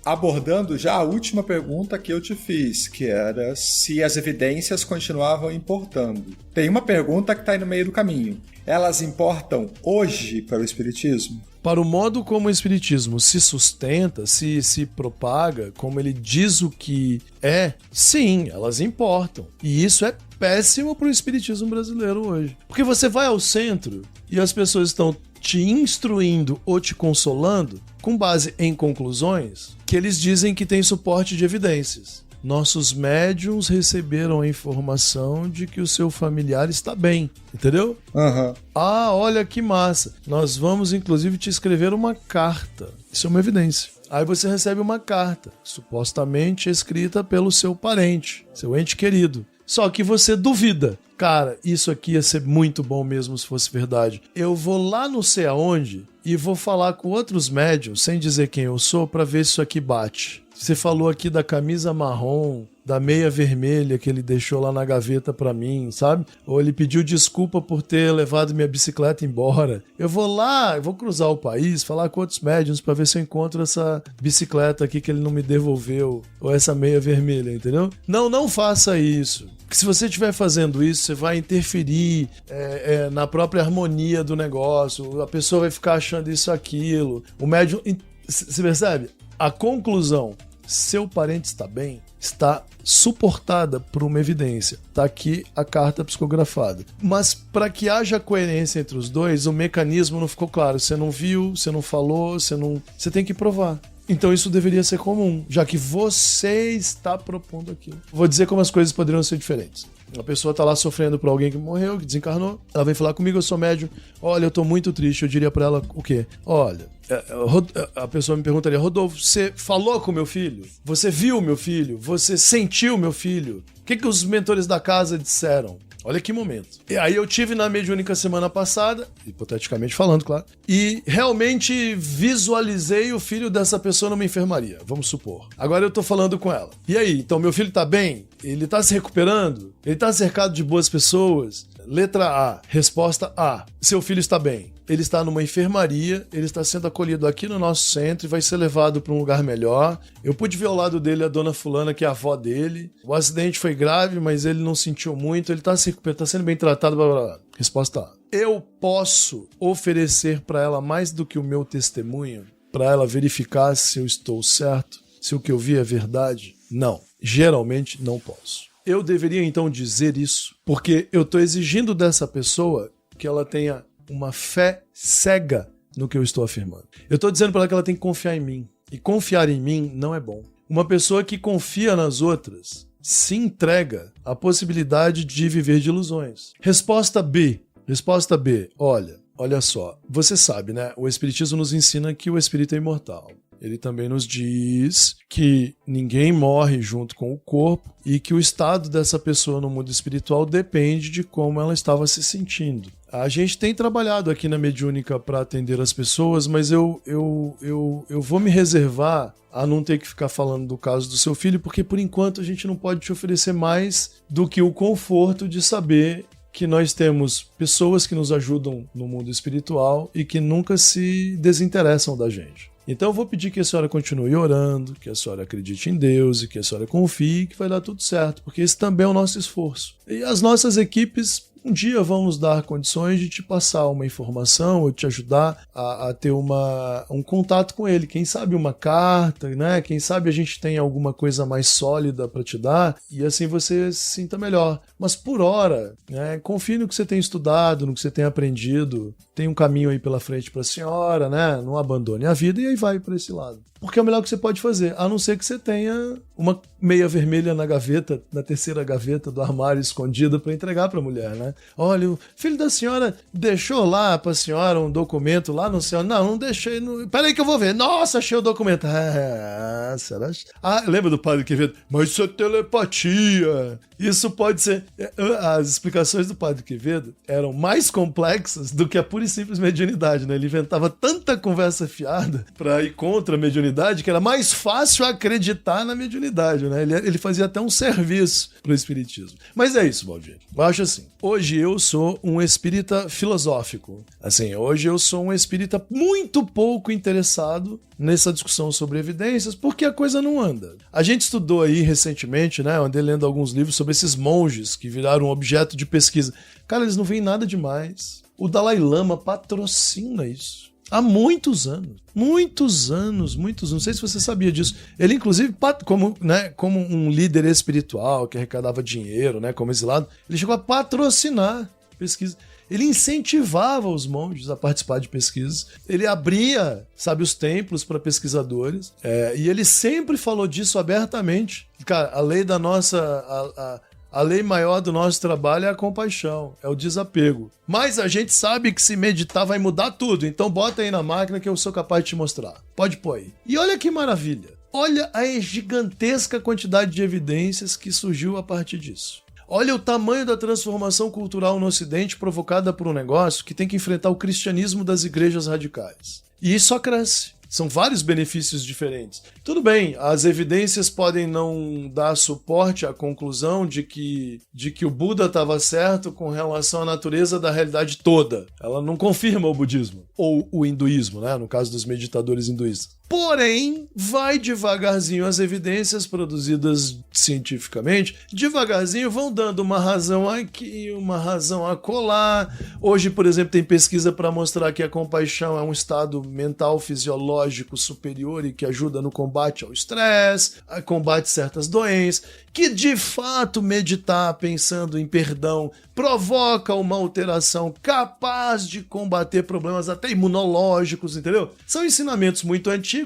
abordando já a última pergunta que eu te fiz, que era se as evidências continuavam importando. Tem uma pergunta que tá aí no meio do caminho. Elas importam hoje para o espiritismo? Para o modo como o espiritismo se sustenta, se propaga, como ele diz o que é, sim, elas importam. E isso é péssimo para o espiritismo brasileiro hoje. Porque você vai ao centro e as pessoas estão te instruindo ou te consolando com base em conclusões que eles dizem que tem suporte de evidências. Nossos médiuns receberam a informação de que o seu familiar está bem, entendeu? Uhum. Olha que massa. Nós vamos, inclusive, te escrever uma carta. Isso é uma evidência. Aí você recebe uma carta, supostamente escrita pelo seu parente, seu ente querido. Só que você duvida. Cara, isso aqui ia ser muito bom mesmo se fosse verdade. Eu vou lá não sei aonde e vou falar com outros médiuns, sem dizer quem eu sou, para ver se isso aqui bate. Você falou aqui da camisa marrom, da meia vermelha que ele deixou lá na gaveta pra mim, sabe? Ou ele pediu desculpa por ter levado minha bicicleta embora. Eu vou lá, eu vou cruzar o país, falar com outros médiuns pra ver se eu encontro essa bicicleta aqui que ele não me devolveu, ou essa meia vermelha, entendeu? Não faça isso. Porque se você estiver fazendo isso, você vai interferir na própria harmonia do negócio, a pessoa vai ficar achando isso, aquilo. O médium... Você percebe? A conclusão, seu parente está bem, está suportada por uma evidência. Está aqui a carta psicografada. Mas para que haja coerência entre os dois, o mecanismo não ficou claro. Você não viu, você não falou, você tem que provar. Então isso deveria ser comum, já que você está propondo aquilo. Vou dizer como as coisas poderiam ser diferentes. A pessoa está lá sofrendo por alguém que morreu, que desencarnou. Ela vem falar comigo, eu sou médium. Olha, eu estou muito triste. Eu diria para ela o quê? Olha, a pessoa me perguntaria, Rodolfo, você falou com meu filho? Você viu meu filho? Você sentiu meu filho? O que os mentores da casa disseram? Olha que momento. E aí eu tive na mediúnica semana passada, hipoteticamente falando, claro, e realmente visualizei o filho dessa pessoa numa enfermaria, vamos supor. Agora eu tô falando com ela. E aí, então meu filho tá bem? Ele tá se recuperando? Ele tá cercado de boas pessoas? Letra A, resposta A. Seu filho está bem. Ele está numa enfermaria, ele está sendo acolhido aqui no nosso centro e vai ser levado para um lugar melhor. Eu pude ver ao lado dele a dona fulana, que é a avó dele. O acidente foi grave, mas ele não sentiu muito, ele está se recuperando, está sendo bem tratado. Blá, blá, blá. Resposta A. Eu posso oferecer para ela mais do que o meu testemunho, para ela verificar se eu estou certo, se o que eu vi é verdade? Não. Geralmente não posso. Eu deveria então dizer isso, porque eu estou exigindo dessa pessoa que ela tenha uma fé cega no que eu estou afirmando. Eu estou dizendo para ela que ela tem que confiar em mim. E confiar em mim não é bom. Uma pessoa que confia nas outras se entrega à possibilidade de viver de ilusões. Resposta B. Resposta B. Olha só. Você sabe, né? O Espiritismo nos ensina que o espírito é imortal. Ele também nos diz que ninguém morre junto com o corpo e que o estado dessa pessoa no mundo espiritual depende de como ela estava se sentindo. A gente tem trabalhado aqui na mediúnica para atender as pessoas, mas eu vou me reservar a não ter que ficar falando do caso do seu filho, porque por enquanto a gente não pode te oferecer mais do que o conforto de saber que nós temos pessoas que nos ajudam no mundo espiritual e que nunca se desinteressam da gente. Então eu vou pedir que a senhora continue orando, que a senhora acredite em Deus e que a senhora confie que vai dar tudo certo, porque esse também é o nosso esforço. E as nossas equipes um dia vão nos dar condições de te passar uma informação ou te ajudar a ter um contato com ele. Quem sabe uma carta, né? Quem sabe a gente tem alguma coisa mais sólida para te dar e assim você se sinta melhor. Mas por hora, né, confie no que você tem estudado, no que você tem aprendido. Tem um caminho aí pela frente para a senhora, né? Não abandone a vida e aí vai para esse lado. Porque é o melhor que você pode fazer, a não ser que você tenha uma meia vermelha na gaveta, na terceira gaveta do armário escondida para entregar para a mulher, né? Olha, o filho da senhora deixou lá para a senhora um documento lá no céu. Não deixei. Peraí que eu vou ver. Nossa, achei o documento. Será? Lembra do Padre Quevedo? Mas isso é telepatia. Isso pode ser... As explicações do Padre Quevedo eram mais complexas do que a pura e simples mediunidade, né? Ele inventava tanta conversa fiada para ir contra a mediunidade que era mais fácil acreditar na mediunidade, né? Ele fazia até um serviço pro espiritismo. Mas é isso, Valdir. Eu acho assim, hoje eu sou um espírita filosófico. Assim, hoje eu sou um espírita muito pouco interessado nessa discussão sobre evidências, porque a coisa não anda. A gente estudou aí recentemente, né? Eu andei lendo alguns livros sobre esses monges que viraram um objeto de pesquisa. Cara, eles não veem nada demais. O Dalai Lama patrocina isso. Há muitos anos. Não sei se você sabia disso. Ele, inclusive, como um líder espiritual que arrecadava dinheiro, né, como exilado, ele chegou a patrocinar pesquisa. Ele incentivava os monges a participar de pesquisas. Ele abria, os templos para pesquisadores. E ele sempre falou disso abertamente. Cara, a lei da nossa... A lei maior do nosso trabalho é a compaixão, é o desapego. Mas a gente sabe que se meditar vai mudar tudo, então bota aí na máquina que eu sou capaz de te mostrar. Pode pôr aí. E olha que maravilha. Olha a gigantesca quantidade de evidências que surgiu a partir disso. Olha o tamanho da transformação cultural no Ocidente provocada por um negócio que tem que enfrentar o cristianismo das igrejas radicais. E isso só cresce. São vários benefícios diferentes. Tudo bem, as evidências podem não dar suporte à conclusão de que o Buda estava certo com relação à natureza da realidade toda. Ela não confirma o budismo. Ou o hinduísmo, né? No caso dos meditadores hinduístas. Porém, vai devagarzinho as evidências produzidas cientificamente, devagarzinho vão dando uma razão aqui, uma razão acolá. Hoje, por exemplo, tem pesquisa para mostrar que a compaixão é um estado mental fisiológico superior e que ajuda no combate ao estresse, a combate certas doenças, que de fato meditar pensando em perdão provoca uma alteração capaz de combater problemas até imunológicos, entendeu? São ensinamentos muito antigos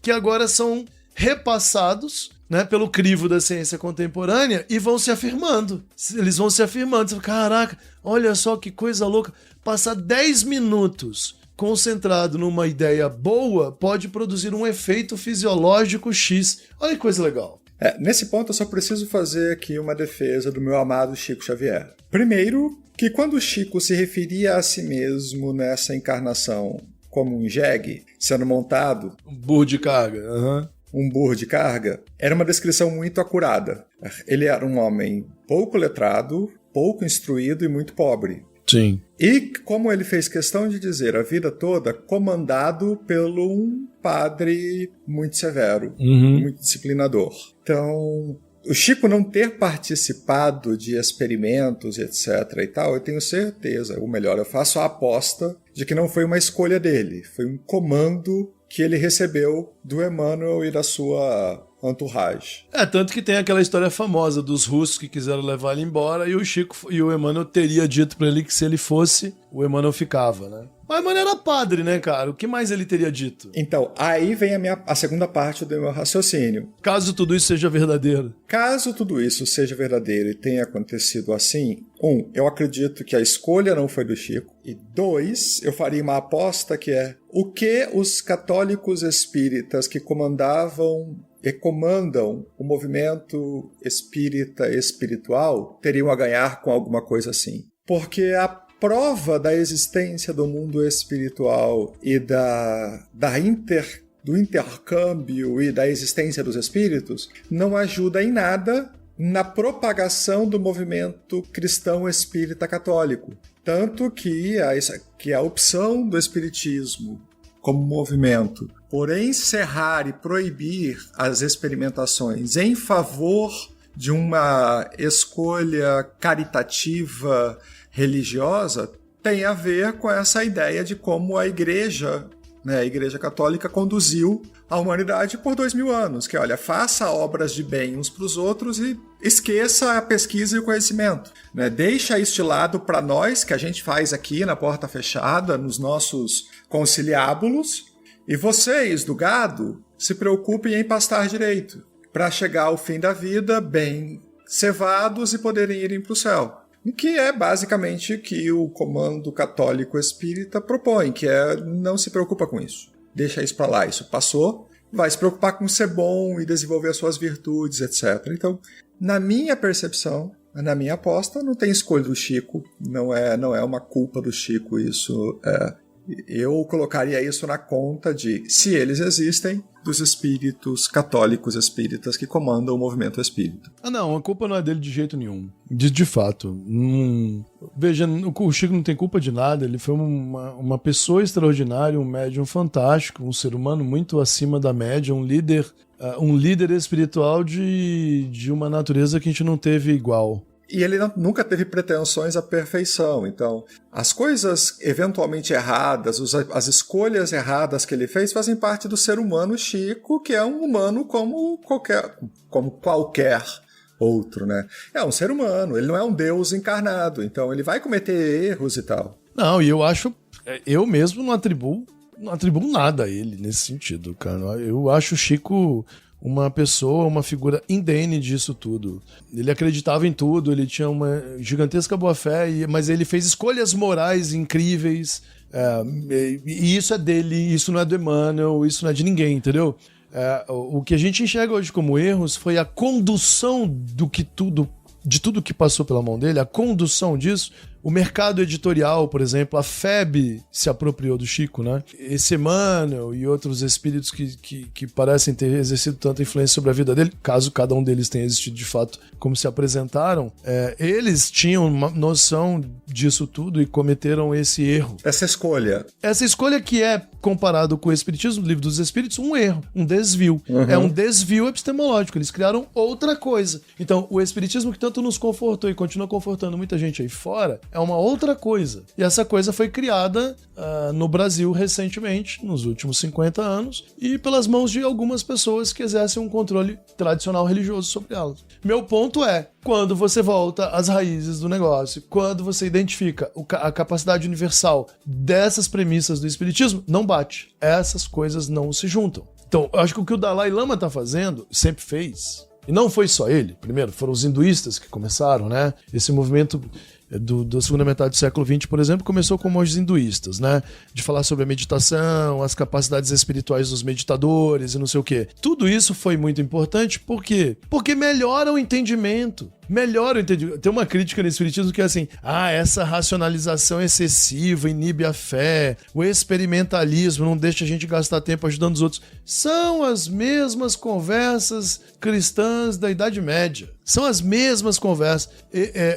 que agora são repassados, né, pelo crivo da ciência contemporânea e vão se afirmando. Eles vão se afirmando. Caraca, olha só que coisa louca. Passar 10 minutos concentrado numa ideia boa pode produzir um efeito fisiológico X. Olha que coisa legal. Nesse ponto eu só preciso fazer aqui uma defesa do meu amado Chico Xavier. Primeiro, que quando o Chico se referia a si mesmo nessa encarnação como um jegue, sendo montado... Um burro de carga. Um burro de carga, era uma descrição muito acurada. Ele era um homem pouco letrado, pouco instruído e muito pobre. Sim. E, como ele fez questão de dizer a vida toda, comandado pelo um padre muito severo, muito disciplinador. Então, o Chico não ter participado de experimentos, etc. e tal, eu tenho certeza, ou melhor, eu faço a aposta de que não foi uma escolha dele, foi um comando que ele recebeu do Emmanuel e da sua entourage. Tanto que tem aquela história famosa dos russos que quiseram levar ele embora e o Chico e o Emmanuel teria dito pra ele que se ele fosse, o Emmanuel ficava, né? Mas o Emmanuel era padre, né, cara? O que mais ele teria dito? Então, aí vem a segunda parte do meu raciocínio. Caso tudo isso seja verdadeiro. Caso tudo isso seja verdadeiro e tenha acontecido assim, eu acredito que a escolha não foi do Chico. E 2, eu faria uma aposta que é o que os católicos espíritas que comandavam e comandam o movimento espírita espiritual teriam a ganhar com alguma coisa assim. Porque a prova da existência do mundo espiritual e do intercâmbio e da existência dos espíritos não ajuda em nada na propagação do movimento cristão espírita católico. Tanto que a opção do espiritismo como movimento por encerrar e proibir as experimentações em favor de uma escolha caritativa religiosa tem a ver com essa ideia de como a Igreja Católica conduziu a humanidade por 2000 anos, que olha, faça obras de bem uns para os outros e esqueça a pesquisa e o conhecimento, né? Deixa isso de lado para nós, que a gente faz aqui na porta fechada, nos nossos conciliábulos, e vocês, do gado, se preocupem em pastar direito, para chegar ao fim da vida bem cevados e poderem ir para o céu. O que é basicamente o que o comando católico espírita propõe, que é não se preocupa com isso. Deixa isso para lá, isso passou, vai se preocupar com ser bom e desenvolver as suas virtudes, etc. Então, na minha percepção, na minha aposta, não tem escolha do Chico, não é uma culpa do Chico isso. Eu colocaria isso na conta de, se eles existem, dos espíritos católicos espíritas que comandam o movimento espírita. Não, a culpa não é dele de jeito nenhum. De fato. Veja, o Chico não tem culpa de nada, ele foi uma pessoa extraordinária, um médium fantástico, um ser humano muito acima da média, um líder espiritual de uma natureza que a gente não teve igual. E ele nunca teve pretensões à perfeição. Então, as coisas eventualmente erradas, as escolhas erradas que ele fez fazem parte do ser humano Chico, que é um humano como qualquer outro, né? É um ser humano, ele não é um Deus encarnado, então ele vai cometer erros e tal. Não, e eu mesmo não atribuo nada a ele nesse sentido, cara. Eu acho o Chico uma pessoa, uma figura indene disso tudo. Ele acreditava em tudo, ele tinha uma gigantesca boa-fé, mas ele fez escolhas morais incríveis, e isso é dele, isso não é do Emmanuel, isso não é de ninguém, entendeu? O que a gente enxerga hoje como erros foi a condução de tudo que passou pela mão dele, a condução disso O mercado editorial, por exemplo, a FEB se apropriou do Chico, né? Esse Emmanuel e outros espíritos que parecem ter exercido tanta influência sobre a vida dele, caso cada um deles tenha existido de fato como se apresentaram, eles tinham uma noção disso tudo e cometeram esse erro. Essa escolha Que é, comparado com o Espiritismo, o Livro dos Espíritos, um erro, um desvio. É um desvio epistemológico, eles criaram outra coisa. Então, o Espiritismo que tanto nos confortou e continua confortando muita gente aí fora, é uma outra coisa. E essa coisa foi criada no Brasil recentemente, nos últimos 50 anos, e pelas mãos de algumas pessoas que exercem um controle tradicional religioso sobre elas. Meu ponto é, quando você volta às raízes do negócio, quando você identifica a capacidade universal dessas premissas do Espiritismo, não bate. Essas coisas não se juntam. Então, eu acho que o que o Dalai Lama está fazendo, sempre fez, e não foi só ele. Primeiro, foram os hinduístas que começaram, né? Esse movimento da segunda metade do século XX, por exemplo, começou com monges hinduístas, né? De falar sobre a meditação, as capacidades espirituais dos meditadores e não sei o quê. Tudo isso foi muito importante, por quê? Porque melhora o entendimento. Tem uma crítica no Espiritismo que é assim, essa racionalização excessiva inibe a fé, o experimentalismo não deixa a gente gastar tempo ajudando os outros. São as mesmas conversas cristãs da Idade Média. São as mesmas conversas.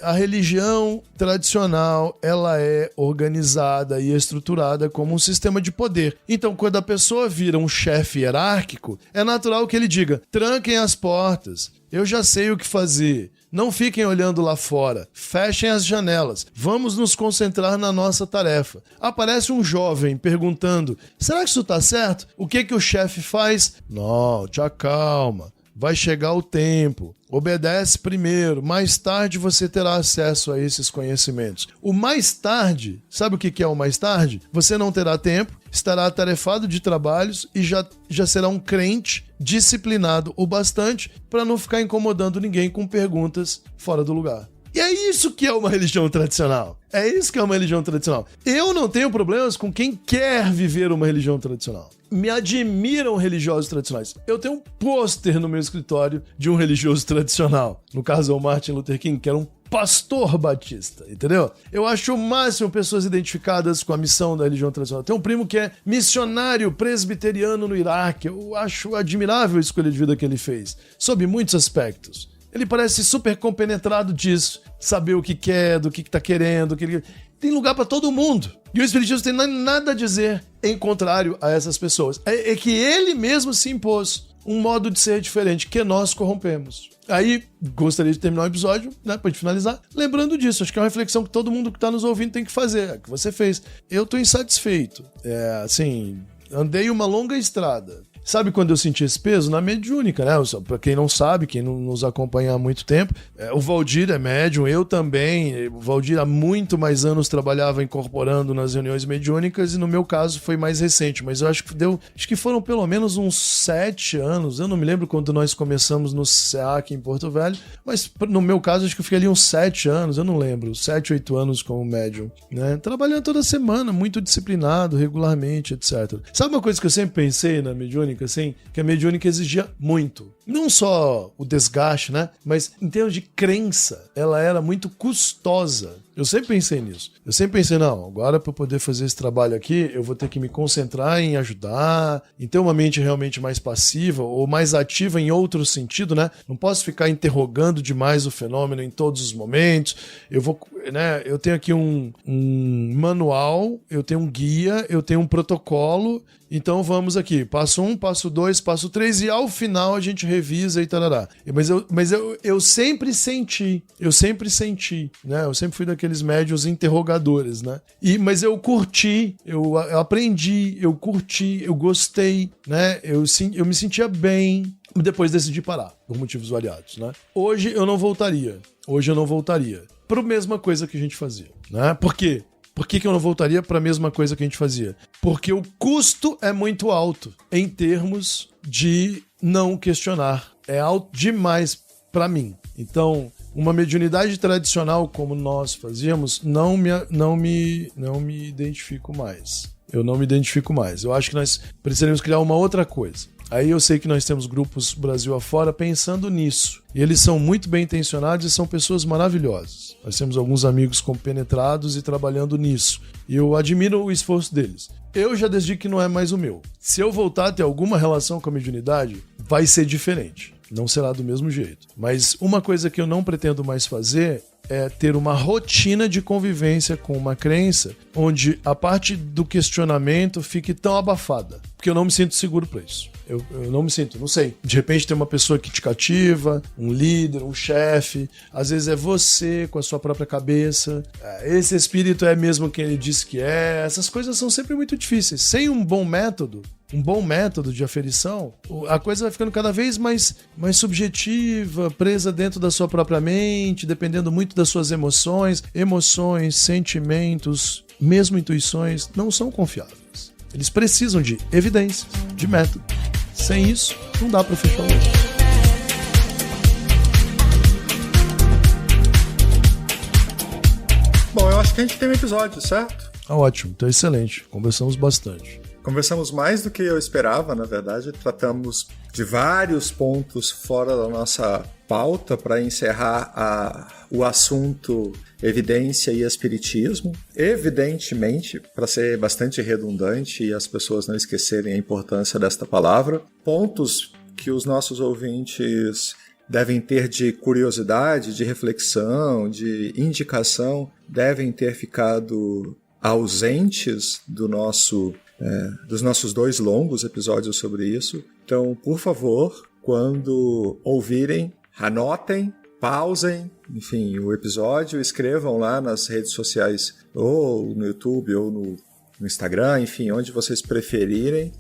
A religião tradicional, ela é organizada e estruturada como um sistema de poder. Então, quando a pessoa vira um chefe hierárquico, é natural que ele diga, tranquem as portas, eu já sei o que fazer. Não fiquem olhando lá fora. Fechem as janelas. Vamos nos concentrar na nossa tarefa. Aparece um jovem perguntando, será que isso está certo? O que o chefe faz? Não, te acalma. Vai chegar o tempo. Obedece primeiro, mais tarde você terá acesso a esses conhecimentos. O mais tarde, sabe o que é o mais tarde? Você não terá tempo, estará atarefado de trabalhos e já será um crente disciplinado o bastante para não ficar incomodando ninguém com perguntas fora do lugar. E é isso que é uma religião tradicional. É isso que é uma religião tradicional. Eu não tenho problemas com quem quer viver uma religião tradicional. Me admiram religiosos tradicionais. Eu tenho um pôster no meu escritório de um religioso tradicional. No caso, é o Martin Luther King, que era um pastor batista, entendeu? Eu acho o máximo pessoas identificadas com a missão da religião tradicional. Tem um primo que é missionário presbiteriano no Iraque. Eu acho admirável a escolha de vida que ele fez, sob muitos aspectos. Ele parece super compenetrado disso, saber o que quer, do que tá querendo, tem lugar para todo mundo. E o Espiritismo não tem nada a dizer em contrário a essas pessoas. É que ele mesmo se impôs um modo de ser diferente, que nós corrompemos. Aí, gostaria de terminar o episódio, né, pra gente finalizar, lembrando disso. Acho que é uma reflexão que todo mundo que tá nos ouvindo tem que fazer, é que você fez. Eu tô insatisfeito. Andei uma longa estrada. Sabe quando eu senti esse peso? Na mediúnica, né? Pra quem não sabe, quem não nos acompanha há muito tempo, o Valdir é médium, eu também. O Valdir há muito mais anos trabalhava incorporando nas reuniões mediúnicas e no meu caso foi mais recente, mas eu acho que foram pelo menos uns 7 anos, eu não me lembro quando nós começamos no SEAC em Porto Velho, mas no meu caso acho que eu fiquei ali uns 7 anos, eu não lembro, 7, 8 anos como médium, né? Trabalhando toda semana, muito disciplinado, regularmente, etc. Sabe uma coisa que eu sempre pensei na mediúnica? Assim, que a mediúnica exigia muito. Não só o desgaste, né? Mas em termos de crença, ela era muito custosa. Eu sempre pensei nisso. Eu sempre pensei, não, agora para eu poder fazer esse trabalho aqui, eu vou ter que me concentrar em ajudar, em ter uma mente realmente mais passiva ou mais ativa em outro sentido, né? Não posso ficar interrogando demais o fenômeno em todos os momentos. Eu tenho aqui um manual, eu tenho um guia, eu tenho um protocolo. Então vamos aqui, passo 1, passo 2, passo 3 e ao final a gente revisa e tarará. Mas eu sempre senti, né? Eu sempre fui daqueles médios interrogadores, né? Mas eu curti, eu aprendi, eu curti, eu gostei, né? Eu me sentia bem. Depois decidi parar, por motivos variados, né? Hoje eu não voltaria. Para a mesma coisa que a gente fazia, né? Por quê? Por que eu não voltaria para a mesma coisa que a gente fazia? Porque o custo é muito alto em termos de não questionar. É alto demais para mim. Então, uma mediunidade tradicional como nós fazíamos, não me identifico mais. Eu não me identifico mais. Eu acho que nós precisaríamos criar uma outra coisa. Aí eu sei que nós temos grupos Brasil afora pensando nisso. E eles são muito bem intencionados e são pessoas maravilhosas. Nós temos alguns amigos compenetrados e trabalhando nisso. E eu admiro o esforço deles. Eu já decidi que não é mais o meu. Se eu voltar a ter alguma relação com a mediunidade, vai ser diferente. Não será do mesmo jeito. Mas uma coisa que eu não pretendo mais fazer é ter uma rotina de convivência com uma crença onde a parte do questionamento fique tão abafada. Porque eu não me sinto seguro para isso. Eu não me sinto, não sei. De repente tem uma pessoa que te cativa, um líder, um chefe. Às vezes é você com a sua própria cabeça. Esse espírito é mesmo quem ele diz que é. Essas coisas são sempre muito difíceis. Sem um bom método de aferição, a coisa vai ficando cada vez mais subjetiva, presa dentro da sua própria mente, dependendo muito das suas emoções. Emoções, sentimentos, mesmo intuições, não são confiáveis. Eles precisam de evidências, de método. Sem isso, não dá para fechar o olho. Bom, eu acho que a gente tem um episódio, certo? Ótimo, então excelente. Conversamos bastante. Conversamos mais do que eu esperava, na verdade. Tratamos de vários pontos fora da nossa pauta para encerrar o assunto evidência e espiritismo. Evidentemente, para ser bastante redundante e as pessoas não esquecerem a importância desta palavra, pontos que os nossos ouvintes devem ter de curiosidade, de reflexão, de indicação, devem ter ficado ausentes dos nossos 2 longos episódios sobre isso. Então, por favor, quando ouvirem, anotem, pausem, enfim, o episódio, escrevam lá nas redes sociais, ou no YouTube, ou no Instagram, enfim, onde vocês preferirem,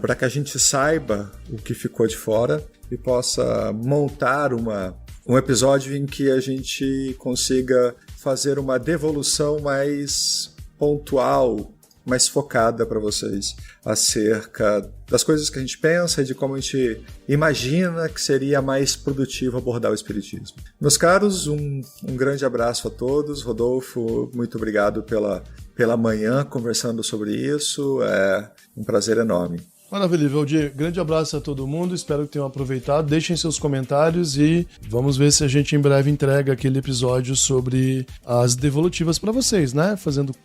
para que a gente saiba o que ficou de fora e possa montar um episódio em que a gente consiga fazer uma devolução mais pontual, mais focada para vocês acerca das coisas que a gente pensa e de como a gente imagina que seria mais produtivo abordar o espiritismo. Meus caros, um grande abraço a todos. Rodolfo, muito obrigado pela manhã conversando sobre isso. É um prazer enorme. Maravilha, Valdir. Grande abraço a todo mundo, espero que tenham aproveitado. Deixem seus comentários e vamos ver se a gente em breve entrega aquele episódio sobre as devolutivas para vocês, né?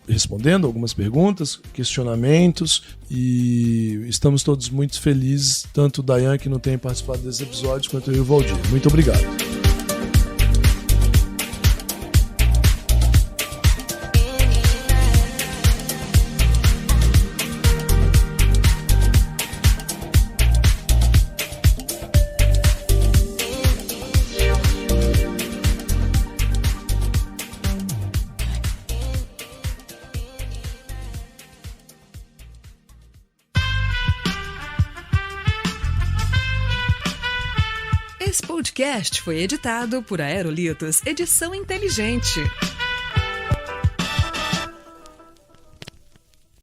Respondendo algumas perguntas, questionamentos, e estamos todos muito felizes, tanto o Dayan, que não tem participado desses episódios, quanto eu e o Valdir. Muito obrigado. Esse podcast foi editado por Aerolitos Edição Inteligente.